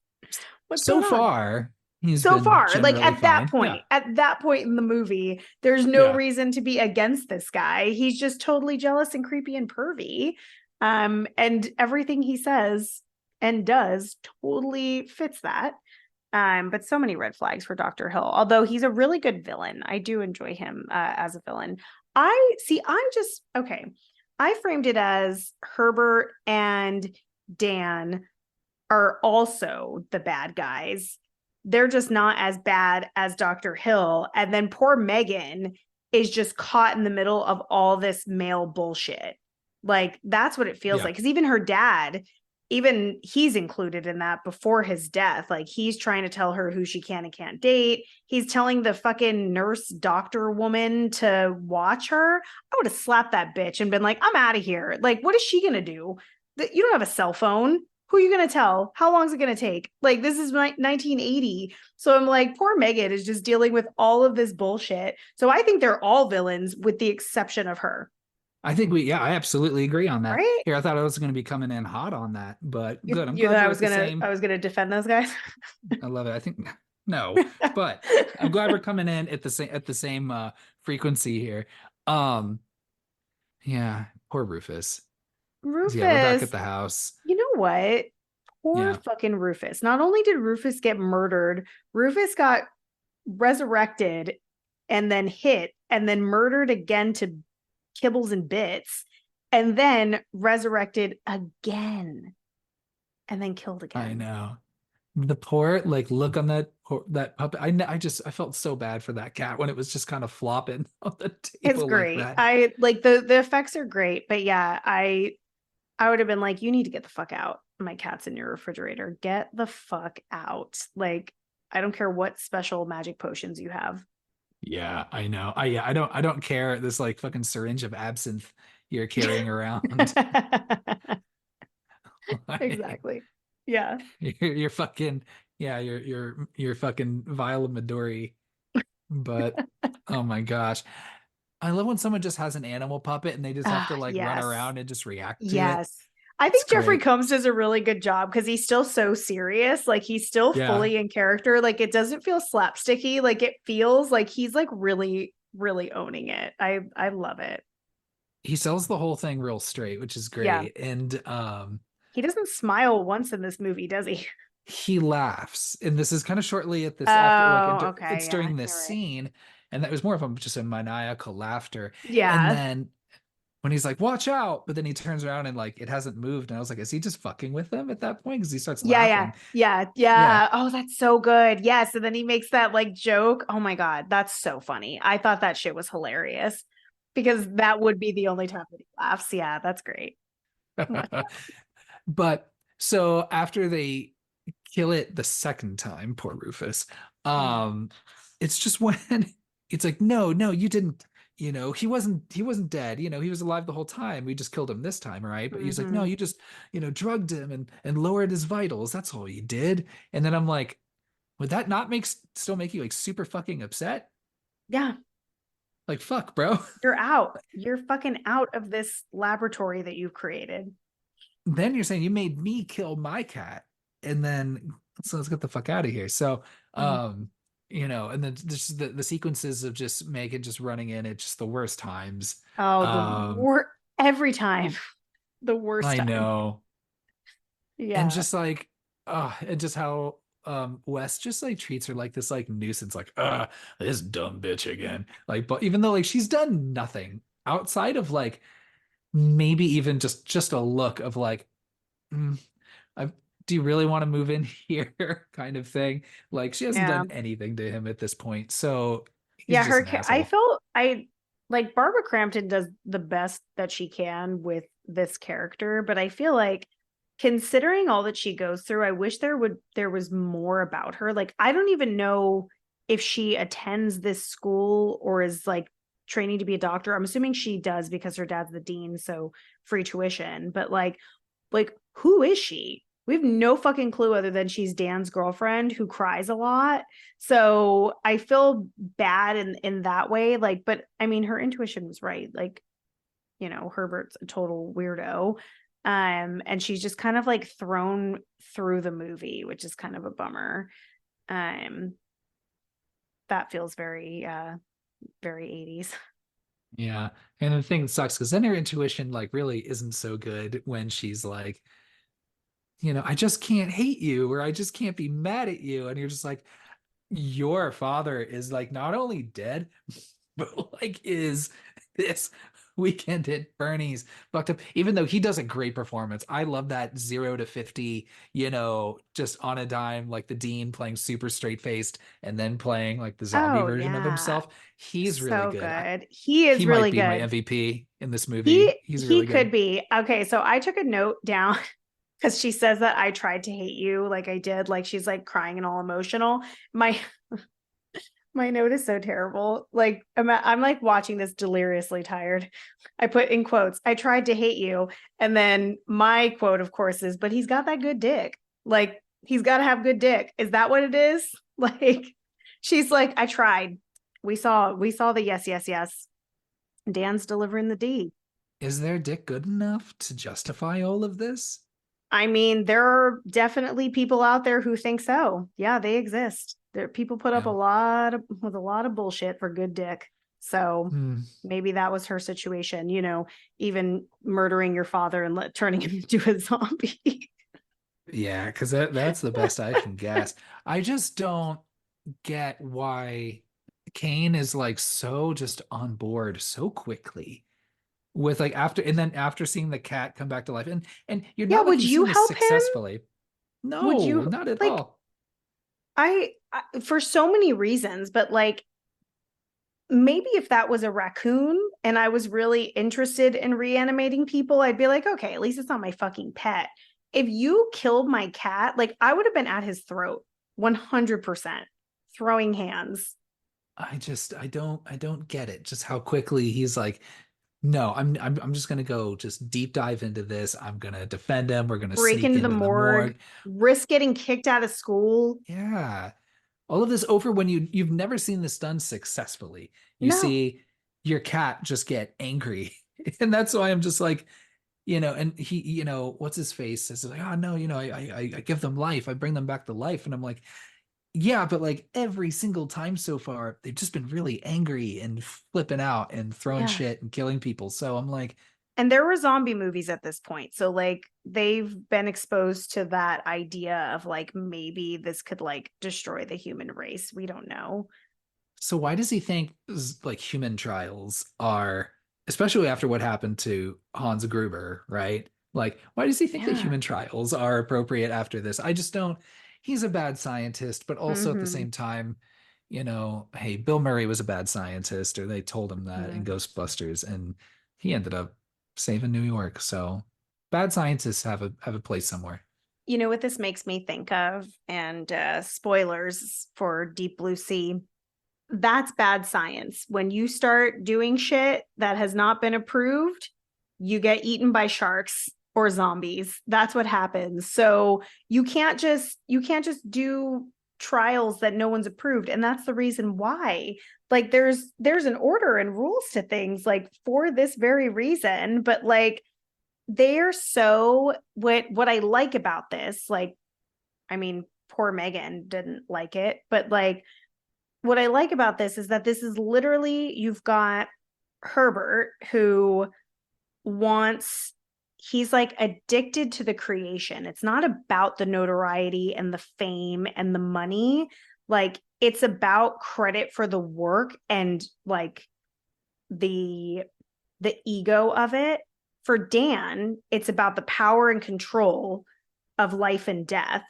B: what's
A: So
B: going on?
A: far, he's
B: So
A: been
B: far, like
A: generally fine. Yeah.
B: at that point in the movie, there's no
A: Yeah.
B: reason to be against this guy. He's just totally jealous and creepy and pervy. And everything he says and does totally fits that. But so many red flags for Dr. Hill. Although he's a really good villain. I do enjoy him as a villain. I see, I just okay. I framed it as Herbert and Dan are also the bad guys. They're just not as bad as Dr. Hill. And then poor Megan is just caught in the middle of all this male bullshit. Like that's what it feels
A: Yeah.
B: like. Because even her dad even he's included in that before his death. Like he's trying to tell her who she can and can't date. He's telling the fucking nurse doctor woman to watch her. I would have slapped that bitch and been like, I'm out of here. Like, what is she gonna do? You don't have a cell phone. Who are you gonna tell? How long is it gonna take? Like, this is 1980. So I'm like, poor Megan is just dealing with all of this bullshit. So I think they're all villains with the exception of her.
A: I think yeah, I absolutely agree on that.
B: Right?
A: Here, I thought I was going to be coming in hot on that, but
B: You,
A: good. I'm
B: you
A: glad
B: thought
A: we're at the
B: I
A: same.
B: was gonna defend those guys.
A: I love it. I think no, but I'm glad we're coming in at the same frequency here. Um, yeah, poor Rufus. Yeah, we're back at
B: Rufus,
A: the house.
B: you know what? Poor
A: Yeah,
B: fucking Rufus. Not only did Rufus get murdered, Rufus got resurrected and then hit and then murdered again to kibbles and bits and then resurrected again and then killed
A: I
B: again.
A: know. The poor like look on that puppet. I felt so bad for that cat when it was just kind of flopping on the
B: It's
A: table like
B: great.
A: that.
B: I like the effects are great, but yeah, I would have been like, you need to get the fuck out. My cat's in your refrigerator. Get the fuck out. Like, I don't care what special magic potions you have.
A: Yeah, I know. I don't care this like fucking syringe of absinthe you're carrying around. Like,
B: Exactly. Yeah.
A: you're fucking yeah, you're fucking vial of Midori. But oh my gosh. I love when someone just has an animal puppet and they just have
B: Ah,
A: to like run
B: yes.
A: around and just react to it.
B: Yes. I
A: It's
B: think Jeffrey
A: great.
B: Combs does a really good job because he's still so serious. Like he's still
A: Yeah.
B: fully in character. Like it doesn't feel slapsticky. Like it feels like he's like really, really owning it. I love it.
A: He sells the whole thing real straight, which is
B: Yeah.
A: great. And
B: He doesn't smile once in this movie, does he?
A: he laughs. And this is kind of shortly at this after like
B: Oh, okay.
A: it's
B: Yeah,
A: during this
B: you're right.
A: scene. And that was more of a just a maniacal laughter. And
B: Yeah.
A: then when he's like, watch out, but then he turns around and like it hasn't moved. And I was like, is he just fucking with them at that point? Because he starts
B: Yeah, yeah,
A: laughing.
B: yeah,
A: Yeah.
B: yeah. Oh, that's so good. Yes. And then he makes that like joke. Oh my God. That's so funny. I thought that shit was hilarious because that would be the only time that he laughs. Yeah, that's great.
A: But so after they kill it the second time, poor Rufus,
B: Mhm.
A: um, it's just when it's like, no, no, you didn't, he wasn't dead, he was alive the whole time. We just killed him this time, right? But he's like, no,
B: Mhm.
A: you just, drugged him and lowered his vitals. That's all you did. And then I'm like, would that not still make you like super fucking upset?
B: Yeah,
A: Like, fuck, bro.
B: you're out. You're fucking out of this laboratory that you've created.
A: Then you're saying you made me kill my cat, and then so let's get the fuck out of here. So
B: Mhm.
A: and then just the sequences of just Megan just running in at just the worst times.
B: Oh, the
A: um
B: worst every time. The worst
A: I
B: time.
A: know. And
B: Yeah.
A: just like and just how Wes just like treats her like this like nuisance, like this dumb bitch again, like, but even though like she's done nothing outside of like maybe even just a look of like, mm, I do you really want to move in here kind of thing. Like she hasn't
B: Yeah.
A: done anything to him at this point. So he's
B: Yeah,
A: just an
B: I
A: asshole.
B: felt I like Barbara Crampton does the best that she can with this character, but I feel like considering all that she goes through, I wish there was more about her. Like I don't even know if she attends this school or is like training to be a doctor. I'm assuming she does because her dad's the dean, so free tuition, but like who is she? We have no fucking clue other than she's Dan's girlfriend who cries a lot. So I feel bad in that way. Like, but I mean, her intuition was right. Like, Herbert's a total weirdo. And she's just kind of like thrown through the movie, which is kind of a bummer. Um, that feels very 80s.
A: Yeah. And the thing that sucks because then her intuition like really isn't so good when she's like, I just can't hate you or I just can't be mad at you. And you're just like, your father is like not only dead, but like is this weekend at Bernie's fucked up. Even though he does a great performance, I love that 0 to 50, just on a dime, like the Dean playing super straight faced and then playing like the zombie
B: Oh
A: version of
B: yeah.
A: himself. He's really
B: So
A: good.
B: good. He
A: He
B: is
A: might
B: really
A: be my
B: good.
A: MVP in this movie.
B: He
A: He's
B: he
A: really
B: could
A: good.
B: be. Okay, so I took a note down Because she says that I tried to hate you like I did. Like she's like crying and all emotional. My my note is so terrible. Like I'm like watching this deliriously tired. I put in quotes, I tried to hate you. And then my quote, of course, is, but he's got that good dick. Like he's got to have good dick. Is that what it is? Like she's like, I tried. We saw the yes, yes, yes. Dan's delivering the D.
A: Is their dick good enough to justify all of this?
B: I mean, there are definitely people out there who think so. Yeah, they exist. There people put up
A: Yeah.
B: a lot of bullshit for good dick. So
A: Hmm.
B: maybe that was her situation, even murdering your father and turning him into a zombie.
A: Yeah, because that's the best I can guess. I just don't get why Kane is like so just on board so quickly with like after and then after seeing the cat come back to life and you're
B: Yeah,
A: not like
B: would
A: you've
B: you
A: seen this
B: help him?
A: successfully.
B: Would
A: No,
B: you
A: not at
B: like
A: all.
B: I for so many reasons, but like maybe if that was a raccoon and I was really interested in reanimating people, I'd be like, okay, at least it's not my fucking pet. If you killed my cat, like I would have been at his throat 100%, throwing hands.
A: I don't get it. Just how quickly he's like, no, I'm just gonna go just deep dive into this. I'm gonna defend him. We're gonna
B: Break
A: sneak
B: into the
A: into the
B: morgue,
A: morgue.
B: risk getting kicked out of school.
A: Yeah. All of this over when you've never seen this done successfully. You
B: No.
A: see your cat just get angry. And that's why I'm just like, and he, what's his face says like, oh no, I give them life. I bring them back to life. And I'm like, yeah, but like every single time so far, they've just been really angry and flipping out and throwing
B: Yeah.
A: shit and killing people. So I'm like,
B: And there were zombie movies at this point. So like they've been exposed to that idea of like maybe this could like destroy the human race. We don't know.
A: so why does he think like human trials are, especially after what happened to Hans Gruber, right? Like, why does he think that
B: Yeah.
A: human trials are appropriate after this? I just don't. He's a bad scientist, but also at the
B: Mm-hmm.
A: same time, hey, Bill Murray was a bad scientist, or they told him that in
B: Mm-hmm.
A: Ghostbusters, and he ended up saving New York. So bad scientists have a place somewhere.
B: You know what this makes me think of? And spoilers for Deep Blue Sea. That's bad science. When you start doing shit that has not been approved, you get eaten by sharks or zombies. That's what happens. So you can't just do trials that no one's approved, and that's the reason why. Like there's an order and rules to things like for this very reason, but like they're so what I like about this, like I mean, poor Megan didn't like it, but like what I like about this is that this is literally you've got Herbert who wants he's like addicted to the creation. It's not about the notoriety and the fame and the money. Like it's about credit for the work and like the the ego of it. For Dan, it's about the power and control of life and death.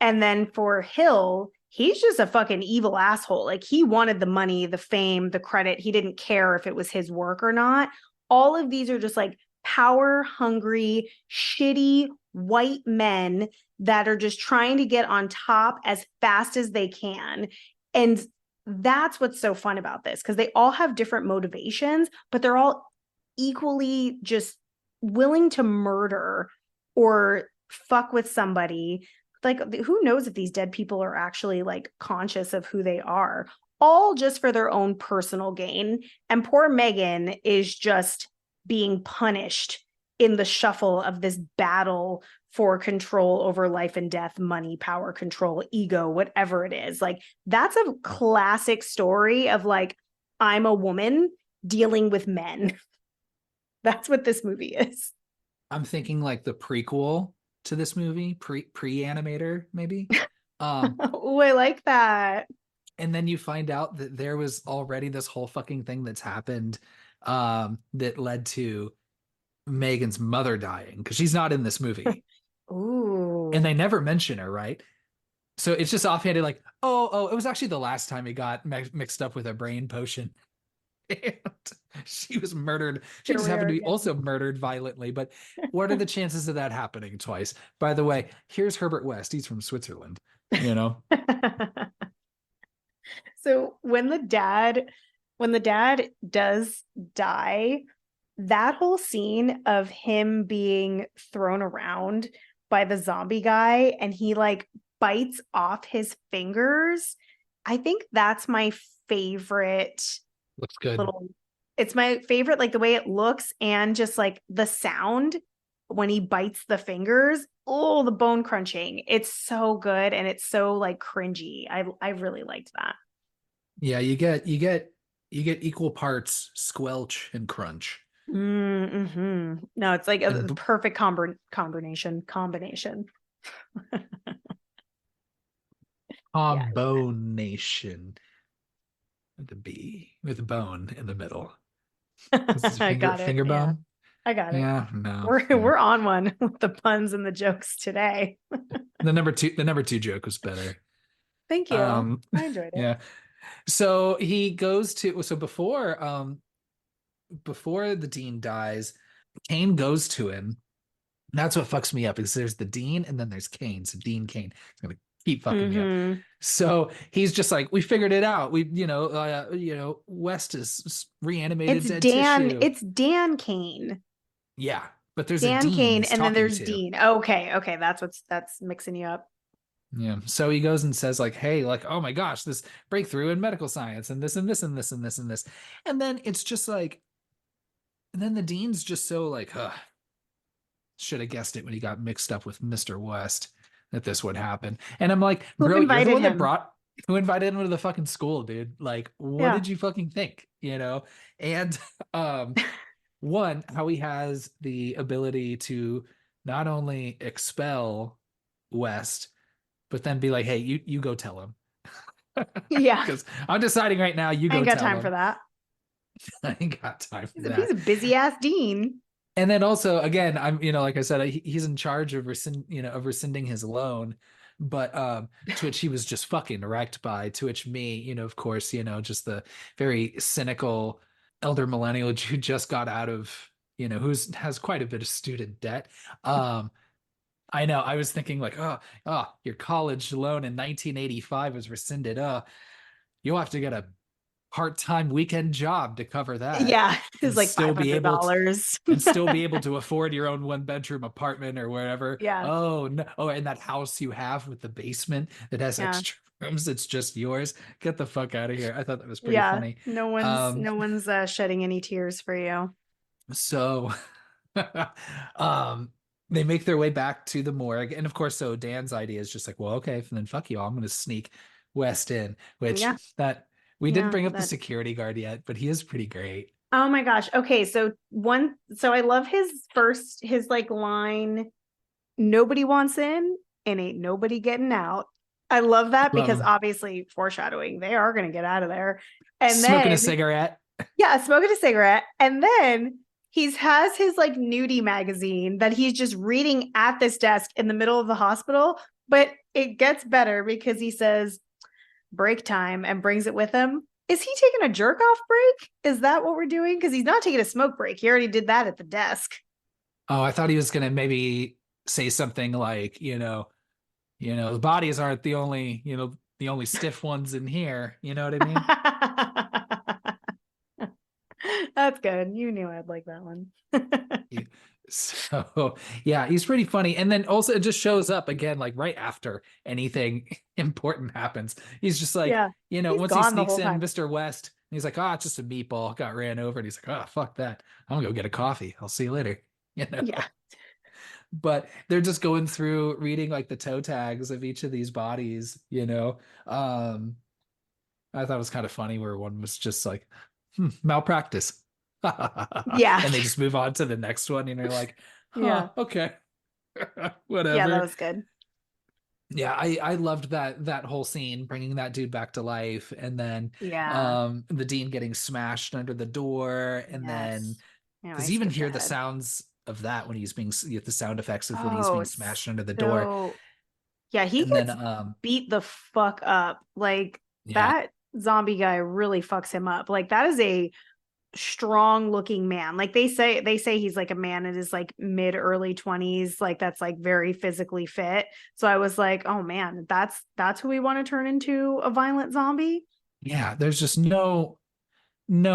B: And then for Hill, he's just a fucking evil asshole. Like he wanted the money, the fame, the credit. He didn't care if it was his work or not. All of these are just like power hungry, shitty white men that are just trying to get on top as fast as they can. And that's what's so fun about this because they all have different motivations, but they're all equally just willing to murder or fuck with somebody. Like who knows if these dead people are actually like conscious of who they are, all just for their own personal gain. And poor Megan is just being punished in the shuffle of this battle for control over life and death, money, power, control, ego, whatever it is. Like that's a classic story of like I'm a woman dealing with men. That's what this movie is.
A: I'm thinking like the prequel to this movie, pre-animator maybe. Um,
B: Oh, I like that.
A: and then you find out that there was already this whole fucking thing that's happened that led to Megan's mother dying because she's not in this movie. And
B: Ooh.
A: they never mention her, right? So it's just offhanded like, oh, it was actually the last time he got mixed up with a brain potion. And she was murdered. She
B: Here
A: just
B: we
A: happened
B: are
A: to be
B: again.
A: also murdered violently. But what are the chances of that happening twice? By the way, here's Herbert West. He's from Switzerland, you know?
B: So when the dad does die, that whole scene of him being thrown around by the zombie guy and he like bites off his fingers, I think that's my favorite
A: Looks good.
B: little it's my favorite, like the way it looks and just like the sound when he bites the fingers. Oh, the bone crunching. It's so good and it's so like cringy. I really liked that.
A: Yeah, you get equal parts squelch and crunch.
B: Mm-hmm. No, it's like a
A: And
B: perfect combination. Yeah,
A: combination with a B with a bone in the middle. This is
B: I got it.
A: finger
B: Yeah,
A: bone.
B: I got it.
A: Yeah, no,
B: We're
A: yeah.
B: we're on one with the puns and the jokes today.
A: The number two joke was better.
B: Thank you.
A: Um,
B: I enjoyed it.
A: yeah. So he goes to so before the dean dies, Kane goes to him. That's what fucks me up because there's the dean and then there's Kane. So Dean Kane is gonna keep fucking me up.
B: Mm-hmm.
A: So he's just like, we figured it out. We, West is reanimated dead tissue.
B: It's Dan Kane.
A: Yeah, but there's a
B: Dan
A: dean
B: Kane,
A: he's
B: and then
A: talking
B: there's
A: to.
B: Dean. Okay, that's mixing you up.
A: Yeah. So he goes and says, like, hey, like, oh my gosh, this breakthrough in medical science and this and this and this and this and this. And then it's just like, and then the dean's just so like, should have guessed it when he got mixed up with Mr. West that this would happen. And I'm like,
B: Who
A: bro, you're the
B: invited
A: one that
B: him?
A: brought who invited him to the fucking school, dude. Like, what
B: Yeah.
A: did you fucking think? And um one, how he has the ability to not only expel West, but then be like, hey, you go tell him.
B: Yeah.
A: Because I'm deciding right now, you
B: I
A: go
B: ain't got
A: tell
B: time for
A: him.
B: that.
A: I ain't got time for
B: He's a
A: that.
B: busy ass dean.
A: And then also, again, I'm, like I said, he's in charge of of rescinding his loan. But to which he was just fucking wrecked by, to which me, of course, just the very cynical elder millennial who just got out of, who's has quite a bit of student debt. Um, I know. I was thinking like, your college loan in 1985 was rescinded. You'll have to get a part-time weekend job to cover that
B: Yeah,
A: and
B: it's like
A: still be able to
B: $500.
A: afford your own one-bedroom apartment or wherever.
B: Yeah,
A: Oh no. Oh, and that house you have with the basement that has
B: yeah,
A: extra rooms, it's just yours. Get the fuck out of here. I thought that was pretty
B: yeah.
A: funny.
B: No one's shedding any tears for you.
A: So um they make their way back to the morgue. And of course, so Dan's idea is just like, well, okay, then fuck you all. I'm gonna sneak West in, which
B: Yeah,
A: that we didn't
B: yeah.
A: bring up the
B: That.
A: security guard yet, but he is pretty great.
B: Oh my gosh. Okay, so I love his like line. Nobody wants in, and ain't nobody getting out. I love that because
A: Well,
B: obviously foreshadowing, they are going to get out of there. And
A: smoking a
B: then,
A: cigarette.
B: yeah, smoking a cigarette. And then has his like nudie magazine that he's just reading at this desk in the middle of the hospital. But it gets better because he says break time and brings it with him. Is he taking a jerk off break? Is that what we're doing? Because he's not taking a smoke break. He already did that at the desk.
A: Oh, I thought he was gonna maybe say something like, the bodies aren't the only stiff ones in here. You know what I mean?
B: That's good. You knew I'd like that one.
A: He- So yeah, he's pretty funny. And then also it just shows up again, like right after anything important happens. He's just like,
B: Yeah. He's
A: once he
B: gone the
A: sneaks
B: whole
A: in
B: time.
A: Mr. West, he's like, it's just a meatball, got ran over. And he's like, fuck that. I'm gonna go get a coffee. I'll see you later. You know?
B: Yeah.
A: But they're just going through reading like the toe tags of each of these bodies. I thought it was kind of funny where one was just like, malpractice.
B: Yeah.
A: And they just move on to the next one, and you're like,
B: Yeah.
A: okay.
B: Yeah, that
A: Whatever.
B: was good.
A: Yeah, I loved that whole scene, bringing that dude back to life, and then
B: Yeah.
A: the dean getting smashed under the door, and then
B: Yes. Yeah, I
A: because even
B: skipped
A: hear the
B: ahead.
A: sounds of that when he's being the sound effects of when he's
B: Oh,
A: being smashed under the door,
B: so yeah, he
A: and then
B: gets beat the fuck up. Like
A: yeah,
B: that zombie guy really fucks him up. Like that is a strong looking man. Like they say he's like a man in his like mid early 20s, like that's like very physically fit. So I was like, oh man, that's who we want to turn into a violent zombie.
A: Yeah, there's just no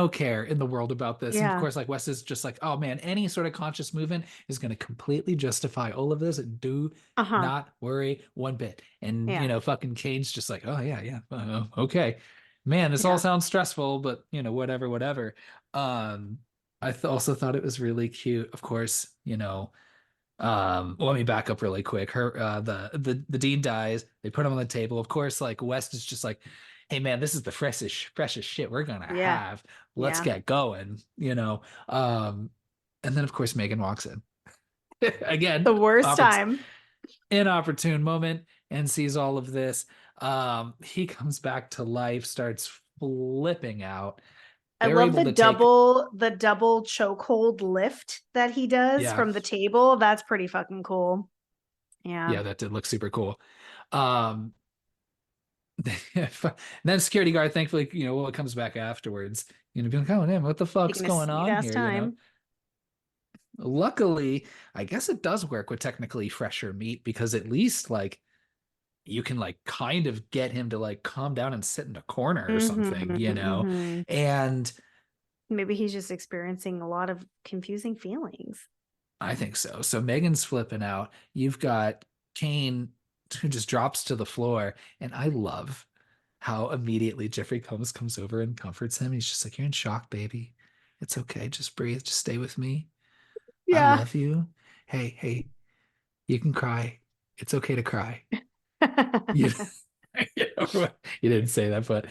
A: care in the world about this. And of
B: Yeah.
A: course, like Wes is just like, oh man, any sort of conscious movement is going to completely justify all of this. And do
B: Uh-huh.
A: not worry one bit. And
B: Yeah.
A: fucking Kane's just like, oh yeah, yeah, okay, man, this all
B: Yeah.
A: sounds stressful, but whatever, whatever. Um, also thought it was really cute. Of course, let me back up really quick. The dean dies. They put him on the table. Of course, like West is just like, hey man, this is the freshest shit we're gonna
B: Yeah.
A: have. Let's
B: Yeah.
A: get going. And then of course Megan walks in again,
B: The worst
A: oppor
B: time.
A: inopportune moment, and sees all of this. He comes back to life, starts flipping out.
B: I
A: They're
B: love
A: able to take,
B: the double chokehold lift that he does
A: yeah,
B: from the table. That's pretty fucking cool. Yeah.
A: yeah, that did look super cool. Um, and then security guard, thankfully, what comes back afterwards, being like, oh damn, what the fuck's
B: Taking a
A: going
B: sweet
A: on
B: ass
A: here?
B: time.
A: Luckily, I guess it does work with technically fresher meat, because at least like you can like kind of get him to like calm down and sit in a corner or something,
B: Mm-hmm, mm-hmm.
A: and
B: Maybe he's just experiencing a lot of confusing feelings.
A: I think so. So Megan's flipping out. You've got Kane, who just drops to the floor, and I love how immediately Jeffrey comes over and comforts him. He's just like, "You're in shock, baby. It's okay. Just breathe. Just stay with me. I
B: Yeah.
A: love you. Hey, hey, you can cry. It's okay to cry." You, you didn't say that, but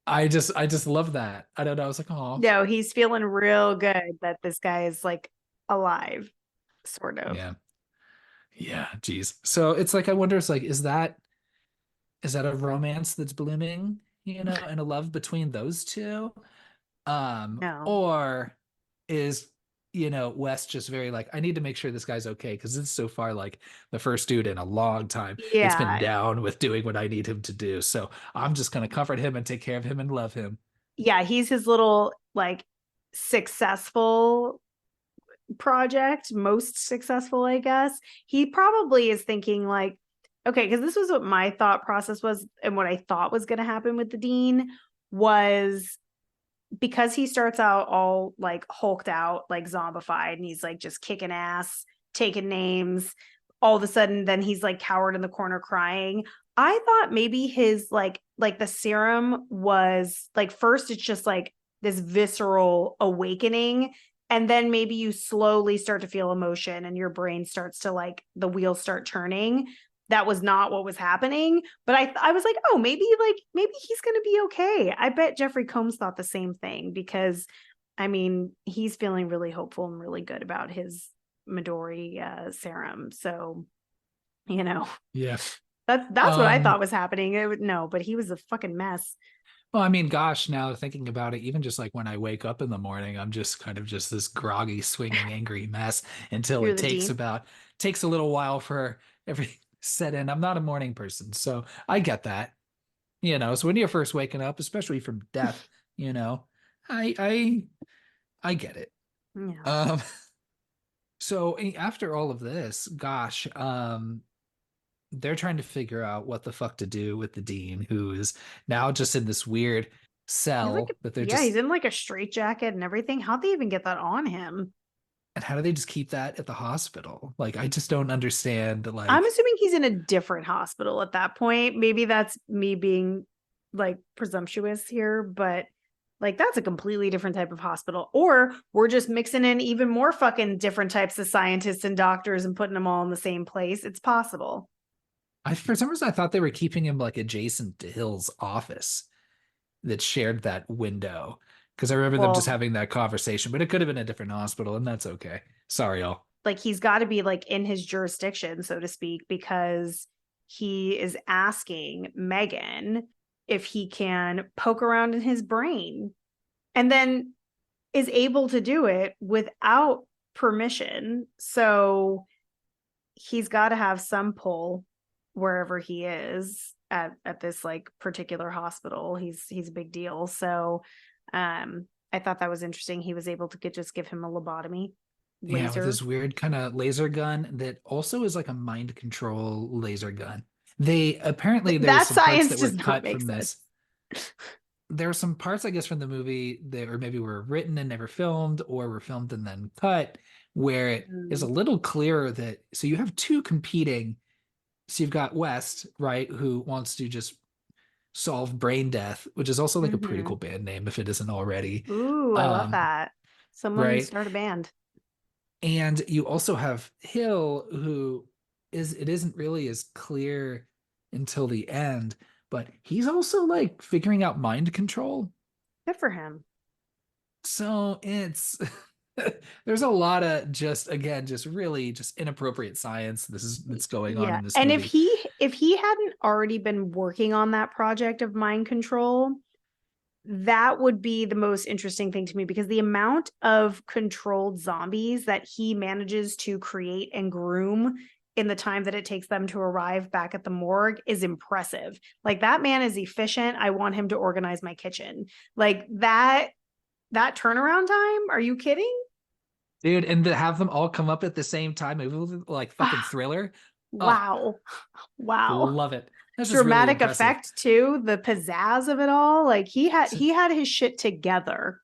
A: I just love that. I don't know. I was like, "Oh,
B: No, he's feeling real good that this guy is like alive, sort of.
A: yeah, yeah." Geez. So it's like I wonder. It's like, is that a romance that's blooming, and a love between those two?
B: No.
A: Or is, Wes just very like, I need to make sure this guy's okay, because it's so far like the first dude in a long time that's been
B: Yeah.
A: down with doing what I need him to do. So I'm just gonna comfort him and take care of him and love him.
B: Yeah, he's his little like successful project, most successful, I guess. He probably is thinking like, okay, because this was what my thought process was and what I thought was going to happen with the dean was because he starts out all like hulked out, like zombified, and he's like just kicking ass, taking names. All of a sudden, then he's like cowered in the corner crying. I thought maybe his like the serum was like first it's just like this visceral awakening, and then maybe you slowly start to feel emotion and your brain starts to like the wheels start turning. That was not what was happening, but I was like, oh, maybe he's going to be okay. I bet Jeffrey Combs thought the same thing because I mean, he's feeling really hopeful and really good about his Midori serum. So, you know,
A: Yeah.
B: that's what I thought
A: Um,
B: was happening. No, but he was a fucking mess
A: well, I mean, gosh, now thinking about it, even just like when I wake up in the morning, I'm just kind of just this groggy, swinging, angry mess until
B: through
A: it
B: the dean.
A: takes a little while for everything to set in. I'm not a morning person, so I get that. So when you're first waking up, especially from death, I I I get it.
B: Yeah.
A: Um, so after all of this, gosh, they're trying to figure out what the fuck to do with the dean, who is now just in this weird
B: He's like,
A: cell that they're
B: yeah, he's
A: just.
B: in like a straitjacket and everything. How'd they even get that on him?
A: And how do they just keep that at the hospital? Like, I just don't understand.
B: I'm
A: Like,
B: assuming he's in a different hospital at that point. Maybe that's me being like presumptuous here, but like that's a completely different type of hospital. Or we're just mixing in even more fucking different types of scientists and doctors and putting them all in the same place. It's possible.
A: for some reason, I thought they were keeping him like adjacent to Hill's office that shared that window. Because I remember them just
B: Well,
A: having that conversation, but it could have been a different hospital, and that's okay. Sorry, y'all.
B: like he's got to be like in his jurisdiction, so to speak, because he is asking Megan if he can poke around in his brain and then is able to do it without permission. So he's got to have some pull wherever he is at this like particular hospital. He's a big deal. So I thought that was interesting. He was able to just give him a lobotomy
A: Yeah, with
B: laser.
A: this weird kind of laser gun that also is like a mind control laser gun. They apparently there was
B: That
A: some parts
B: science
A: that were
B: does not
A: cut
B: make
A: from
B: sense.
A: this. There are some parts, I guess, from the movie that or maybe were written and never filmed, or were filmed and then cut, where it is a
B: Mm.
A: little clearer that so you have two competing. So you've got West, right, who wants to just solve brain death, which is also like a pretty
B: Hmm.
A: cool band name if it isn't already.
B: Ooh, I love
A: Um,
B: that. Someone
A: right.
B: start a band.
A: And you also have Hill, who is it isn't really as clear until the end, but he's also like figuring out mind control.
B: Good for him.
A: So it's there's a lot of just again, just really just inappropriate science that's going on
B: Yeah.
A: in this
B: And
A: movie.
B: if he hadn't already been working on that project of mind control, that would be the most interesting thing to me because the amount of controlled zombies that he manages to create and groom in the time that it takes them to arrive back at the morgue is impressive. Like that man is efficient. I want him to organize my kitchen. Like that turnaround time, are you kidding?
A: Dude, and to have them all come up at the same time, like fucking Thriller. Oh,
B: Wow. Wow.
A: love it. That's just really
B: Dramatic
A: impressive.
B: effect too, the pizzazz of it all. Like he had his shit together.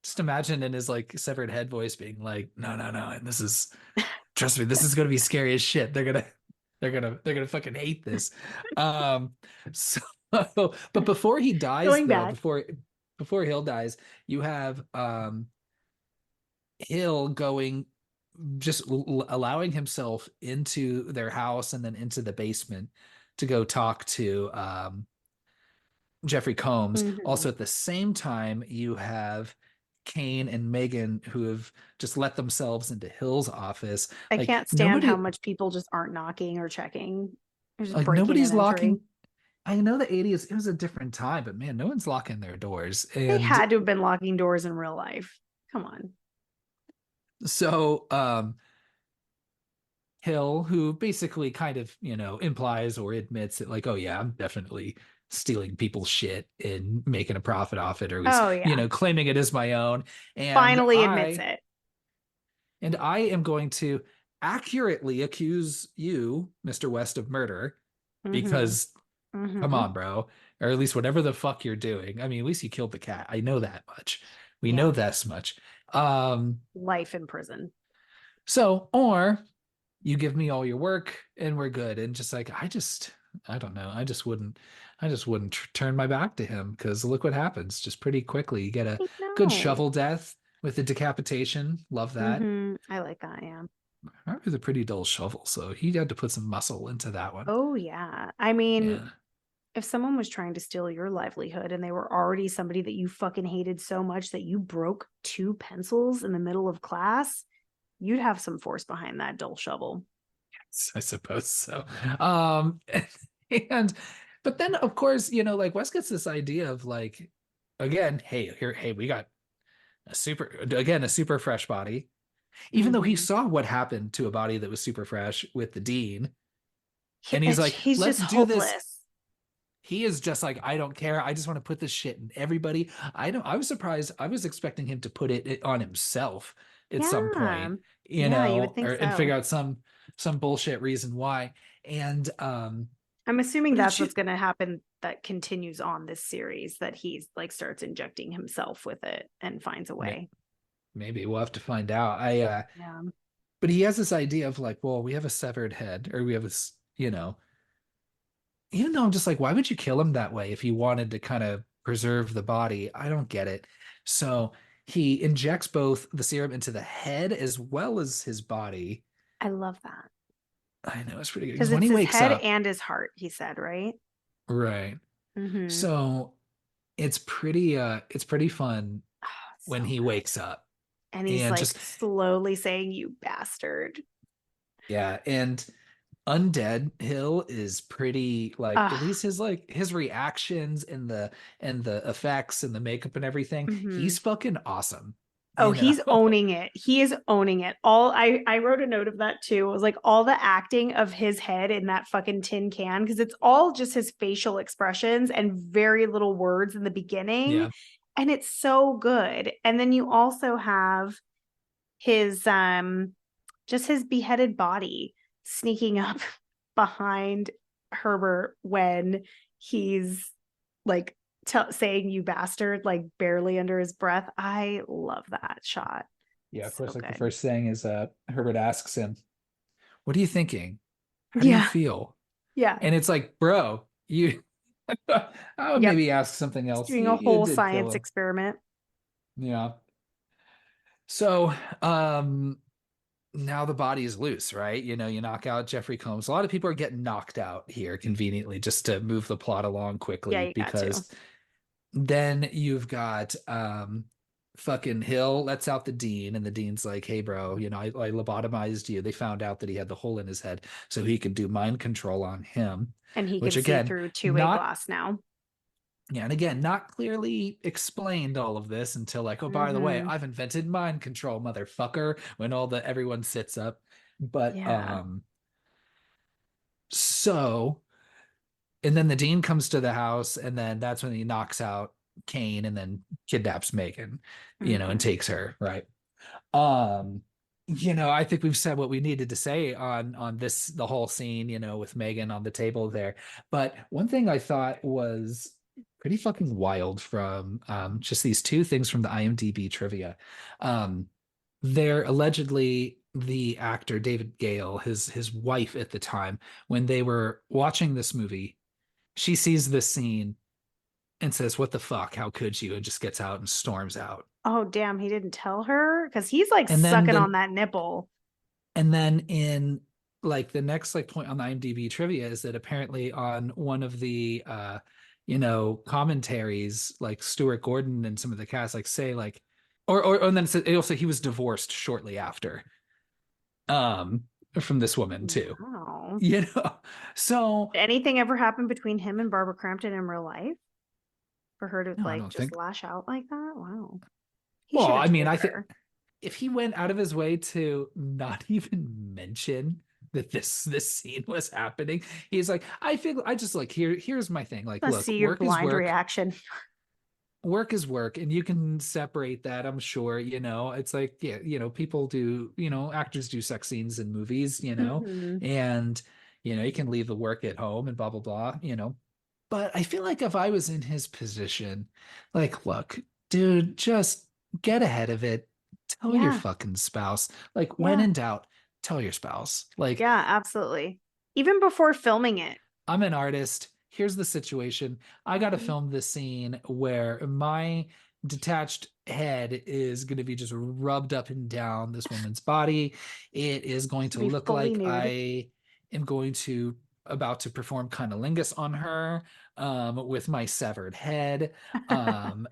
A: Just imagine in his like severed head voice being like, no, no, no, and this is trust me, this is gonna be scary as shit. They're gonna fucking hate this. Um so but before he dies
B: Going
A: though,
B: back.
A: before Hill dies, you have Hill going just allowing himself into their house and then into the basement to go talk to Jeffrey Combs.
B: Mhm.
A: Also, at the same time, you have Kane and Megan who have just let themselves into Hill's office.
B: I
A: Like
B: can't stand how
A: nobody,
B: much people just aren't knocking or checking. They're just
A: like
B: breaking
A: nobody's
B: and
A: locking.
B: entering.
A: I know the 80s, it was a different time, but man, no one's locking their doors.
B: They
A: And
B: had to have been locking doors in real life. Come on.
A: so Hill, who basically kind of, implies or admits that, like, oh, yeah, I'm definitely stealing people's shit and making a profit off it, or at least,
B: Oh yeah.
A: claiming it as my own. And
B: Finally admits
A: I
B: it.
A: and I am going to accurately accuse you, Mr. West, of murder
B: Mm-hmm.
A: because come
B: Mm-hmm.
A: on, bro. Or at least whatever the fuck you're doing. I mean, at least you killed the cat. I know that much. We know
B: Yeah.
A: this much. Um,
B: Life in prison.
A: or you give me all your work and we're good. And just like I don't know. I just wouldn't turn my back to him because look what happens. Just pretty quickly. You get a
B: I
A: good
B: know.
A: shovel death with the decapitation. Love that.
B: Mm-hmm. I like that, yeah.
A: That was a pretty dull shovel, so he had to put some muscle into that one.
B: Oh yeah. I mean,
A: Yeah.
B: if someone was trying to steal your livelihood and they were already somebody that you fucking hated so much that you broke two pencils in the middle of class, you'd have some force behind that dull shovel.
A: I suppose so. Um, and but then of course, like Wes gets this idea of like, again, hey, we got a super fresh body. Even though he
B: Mm-hmm.
A: saw what happened to a body that was super fresh with the dean, and he's like,
B: He's
A: let's
B: just
A: do this.
B: hopeless.
A: He is just like, I don't care. I just want to put this shit in everybody. I was surprised. I was expecting him to put it on himself at some
B: Yeah.
A: point,
B: Yeah, you would
A: or
B: think
A: and figure
B: so.
A: out some bullshit reason why. And
B: I'm assuming
A: but
B: that's what's going to happen that continues on this series that he's like starts injecting himself with it and finds a way.
A: maybe we'll have to find out. I
B: Yeah.
A: but he has this idea of like, well, we have a severed head, or we have this, even though I'm just like, why would you kill him that way if you wanted to kind of preserve the body? I don't get it. So he injects both the serum into the head as well as his body.
B: I love that.
A: I know it's pretty good
B: Because
A: because when
B: it's
A: he
B: his
A: wakes
B: head
A: up,
B: and his heart, he said, right?
A: right?
B: Mm-hmm.
A: So it's pretty fun
B: Oh,
A: when
B: so
A: he
B: good.
A: wakes up
B: And he's
A: and
B: like
A: just
B: slowly saying, "You bastard."
A: yeah, and Undead Hill is pretty like at
B: Ah,
A: least his reactions and the effects and the makeup and everything.
B: mm-hmm.
A: He's fucking awesome.
B: Oh,
A: You
B: he's
A: know?
B: owning it. He is owning it. All I wrote a note of that too. It was like all the acting of his head in that fucking tin can because it's all just his facial expressions and very little words in the beginning.
A: Yeah.
B: and it's so good. And then you also have his just his beheaded body sneaking up behind Herbert when he's like saying you bastard like barely under his breath. I love that shot.
A: Yeah, of
B: So
A: course, like the
B: good.
A: first thing is Herbert asks him, "What are you thinking? How do you
B: Yeah.
A: feel?"
B: Yeah.
A: And it's like, bro, you I would
B: Yep.
A: maybe ask something
B: He's
A: else.
B: doing a
A: You
B: whole
A: did kill
B: science
A: him.
B: experiment.
A: Yeah. So, now the body is loose, right? You knock out Jeffrey Combs. A lot of people are getting knocked out here conveniently just to move the plot along
B: Yeah,
A: quickly
B: you got to.
A: because then you've got fucking Hill lets out the dean, and the dean's like, "Hey, bro, I lobotomized you." They found out that he had the hole in his head, so he could do mind control on him,
B: And he
A: which
B: can see
A: again,
B: through two-way
A: not
B: glass now.
A: yeah, and again, not clearly explained all of this until like, oh, by the way,
B: Mm-hmm.
A: I've invented mind control, motherfucker, when everyone sits up. But
B: Yeah.
A: so and then the dean comes to the house, and then that's when he knocks out Kane and then kidnaps Megan, and
B: Mm-hmm.
A: takes her, right? Um, I think we've said what we needed to say on this the whole scene, with Megan on the table there. But one thing I thought was pretty fucking wild from just these two things from the IMDb trivia. Um, they're allegedly the actor David Gale, his wife at the time, when they were watching this movie, she sees this scene and says, "What the fuck? How could you?" and just gets out and storms out.
B: Oh, damn, he didn't tell her because he's like
A: And then
B: sucking on
A: the
B: that nipple.
A: And then in like the next like point on the IMDb trivia is that apparently on one of the commentaries, like Stuart Gordon and some of the cast like say like or and then it also he was divorced shortly after um from this woman too.
B: Wow.
A: You know. So
B: Anything ever happened between him and Barbara Crampton in real life for her to
A: no, I
B: like
A: don't
B: just
A: think.
B: lash out like that? Wow. He
A: Well,
B: should have
A: I mean,
B: told
A: I think
B: her.
A: if he went out of his way to not even mention that this scene was happening, he's like, I just like here's my thing. Like,
B: Let's
A: look,
B: see your
A: work is
B: blind
A: work.
B: reaction.
A: Work is work, and you can separate that, I'm sure. It's like, yeah, people do, actors do sex scenes in movies,
B: Hmm.
A: and you can leave the work at home and blah blah blah. But I feel like if I was in his position, like, look, dude, just get ahead of it. Tell your
B: Yeah.
A: fucking spouse. Like, when
B: Yeah.
A: in doubt, tell your spouse. Like,
B: Yeah, absolutely. Even before filming it.
A: I'm an artist. Here's the situation. I got to
B: Mhm.
A: film this scene where my detached head is going to be just rubbed up and down this woman's body. It is going to
B: Be
A: look
B: fully
A: like
B: nude.
A: I am going to about to perform cunnilingus on her with my severed head. Um,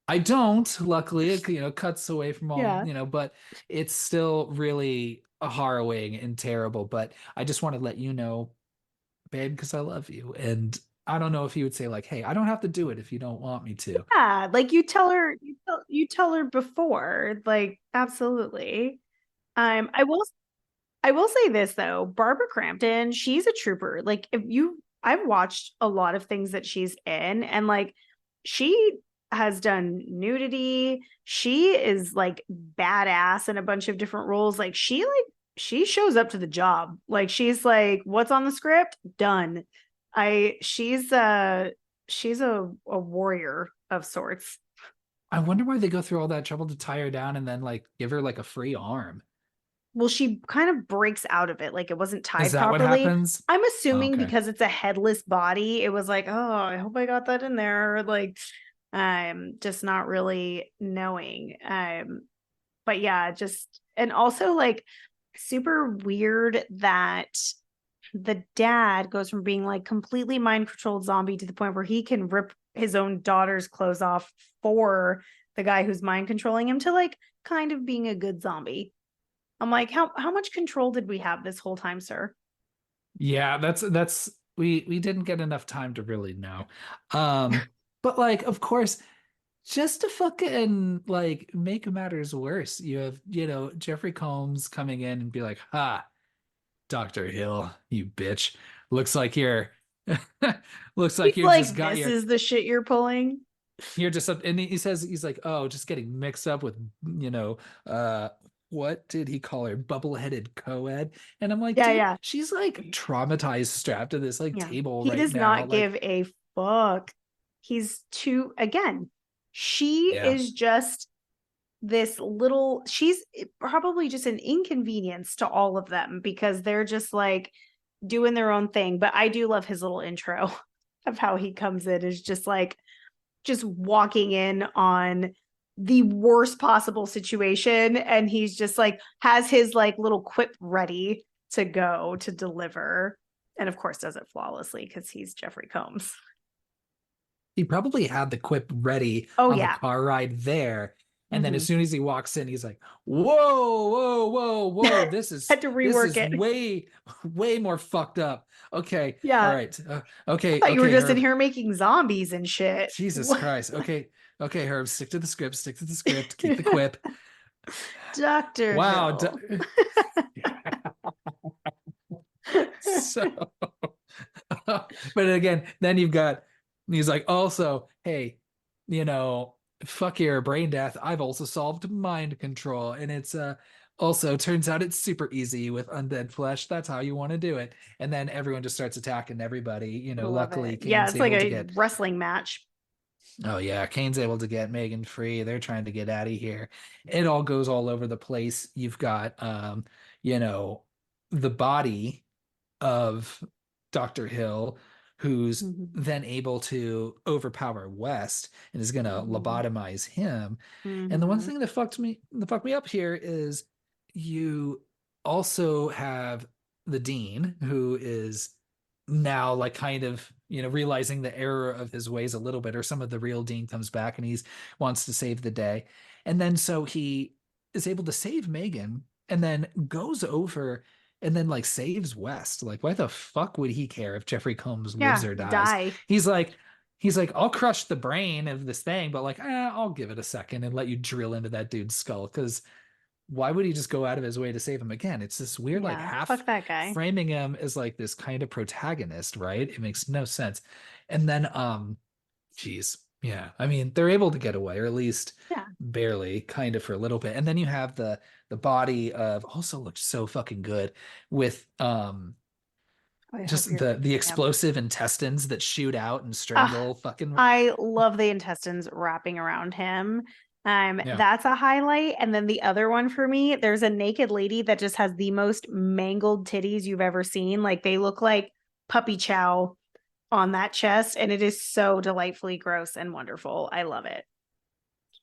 A: I don't, luckily, it cuts away from all,
B: Yeah.
A: but it's still really harrowing and terrible. But I just want to let you know, babe, because I love you. And I don't know if he would say like, hey, I don't have to do it if you don't want me to.
B: Yeah, like you tell her you tell her before, like absolutely. I will say this though, Barbara Crampton, she's a trooper. Like if you I've watched a lot of things that she's in and like she has done nudity. She is like badass in a bunch of different roles. She shows up to the job. Like she's like, what's on the script? Done. I she's a warrior of sorts.
A: I wonder why they go through all that trouble to tie her down and then like give her like a free arm.
B: Well, she kind of breaks out of it. Like it wasn't
A: Is
B: tied
A: that what
B: properly.
A: happens?
B: I'm assuming
A: Okay.
B: because it's a headless body, it was like, oh, I hope I got that in there. Like, I'm just not really knowing. But yeah, just and also like super weird that the dad goes from being like completely mind controlled zombie to the point where he can rip his own daughter's clothes off for the guy who's mind controlling him to like kind of being a good zombie. I'm like, how much control did we have this whole time, sir?
A: Yeah, that's we didn't get enough time to really know. Um, but like, of course, just to fucking like make matters worse, you have, Jeffrey Combs coming in and be like, ha, Dr. Hill, you bitch. Looks like you're looks like
B: He's
A: you're just
B: like,
A: got
B: this
A: your
B: is the shit you're pulling.
A: You're just and he says he's like, oh, just getting mixed up with, you know, uh what did he call her? Bubble-headed co-ed. And I'm like,
B: Yeah,
A: dude,
B: yeah,
A: she's like traumatized, strapped to this like
B: yeah.
A: table
B: He
A: right
B: does
A: now.
B: not
A: Like,
B: give a fuck. He's too, again, she
A: yeah.
B: is just this little, she's probably just an inconvenience to all of them because they're just like doing their own thing. But I do love his little intro of how he comes in, is just like, just walking in on the worst possible situation, and he's just like has his like little quip ready to go to deliver, and of course does it flawlessly because he's Jeffrey Combs.
A: He probably had the quip ready
B: Oh
A: on the
B: yeah.
A: car ride there. And then as
B: Mm-hmm.
A: soon as he walks in, he's like, whoa, whoa, whoa, whoa,
B: Had to
A: this
B: rework
A: is
B: it.
A: way, way more fucked up. Okay. All
B: Yeah,
A: right.
B: I
A: Okay,
B: thought you were
A: okay,
B: just in
A: Herb.
B: here making zombies and shit.
A: Jesus
B: What?
A: Christ. Okay. Okay, Herb, stick to the script, stick to the script, keep the quip.
B: Dr.
A: Wow.
B: Hill.
A: So, but again, then you've got, he's like, also, hey, you know, fuck your brain death. I've also solved mind control. And it's also turns out it's super easy with undead flesh. That's how you want to do it. And then everyone just starts attacking everybody. You know,
B: Love
A: luckily
B: it. Yeah,
A: Kane's
B: it's like
A: able to
B: a
A: get,
B: wrestling match.
A: oh yeah, Kane's able to get Megan free. They're trying to get out of here. It all goes all over the place. You've got you know, the body of Dr. Hill, who's
B: Mm-hmm.
A: then able to overpower West and is going to
B: Mm-hmm.
A: lobotomize him. And the one
B: Mm-hmm.
A: thing that fucked me up here is you also have the dean who is now like kind of, you know, realizing the error of his ways a little bit, or some of the real dean comes back and he's wants to save the day. And then so he is able to save Megan and then goes over and then like saves West. Like, why the fuck would he care if Jeffrey Combs lives
B: Yeah,
A: or dies?
B: die.
A: He's like, he's like, I'll crush the brain of this thing, but like, I'll give it a second and let you drill into that dude's skull. Because why would he just go out of his way to save him again? It's this weird, like
B: Yeah,
A: half
B: fuck that guy.
A: framing him as like this kind of protagonist, right? It makes no sense. And then, geez, yeah. I mean, they're able to get away, or at least
B: Yeah.
A: barely, kind of for a little bit. And then you have the body of, also looks so fucking good with
B: I hope
A: just
B: you're
A: the
B: picking up.
A: explosive intestines that shoot out and
B: Ah,
A: strangle fucking,
B: I love the intestines wrapping around him.
A: yeah.
B: That's a highlight. And then the other one for me, there's a naked lady that just has the most mangled titties you've ever seen. Like they look like puppy chow on that chest, and it is so delightfully gross and wonderful. I love it.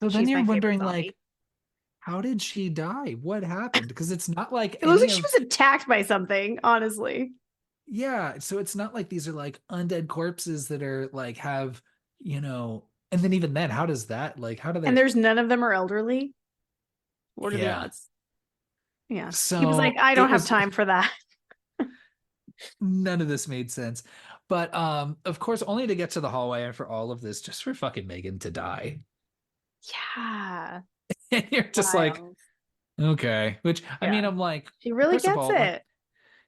A: So then
B: She's
A: you're
B: my favorite
A: wondering, like,
B: zombie.
A: how did she die? What happened? Because it's not like
B: It looks
A: any
B: like she
A: of,
B: was attacked by something, honestly.
A: yeah. So it's not like these are like undead corpses that are like have, you know, and then even then, how does that, like, how do
B: And
A: they,
B: there's none of them are elderly. What are the
A: yeah.
B: odds? Yeah. He was like,
A: So
B: I
A: it
B: don't have
A: was,
B: time for that.
A: none of this made sense. But of course, only to get to the hallway and for all of this, just for fucking Megan to die.
B: Yeah.
A: And you're just like,
B: Wild.
A: okay. Which I mean,
B: Yeah.
A: I'm like,
B: She really
A: first of
B: gets
A: all, like
B: it.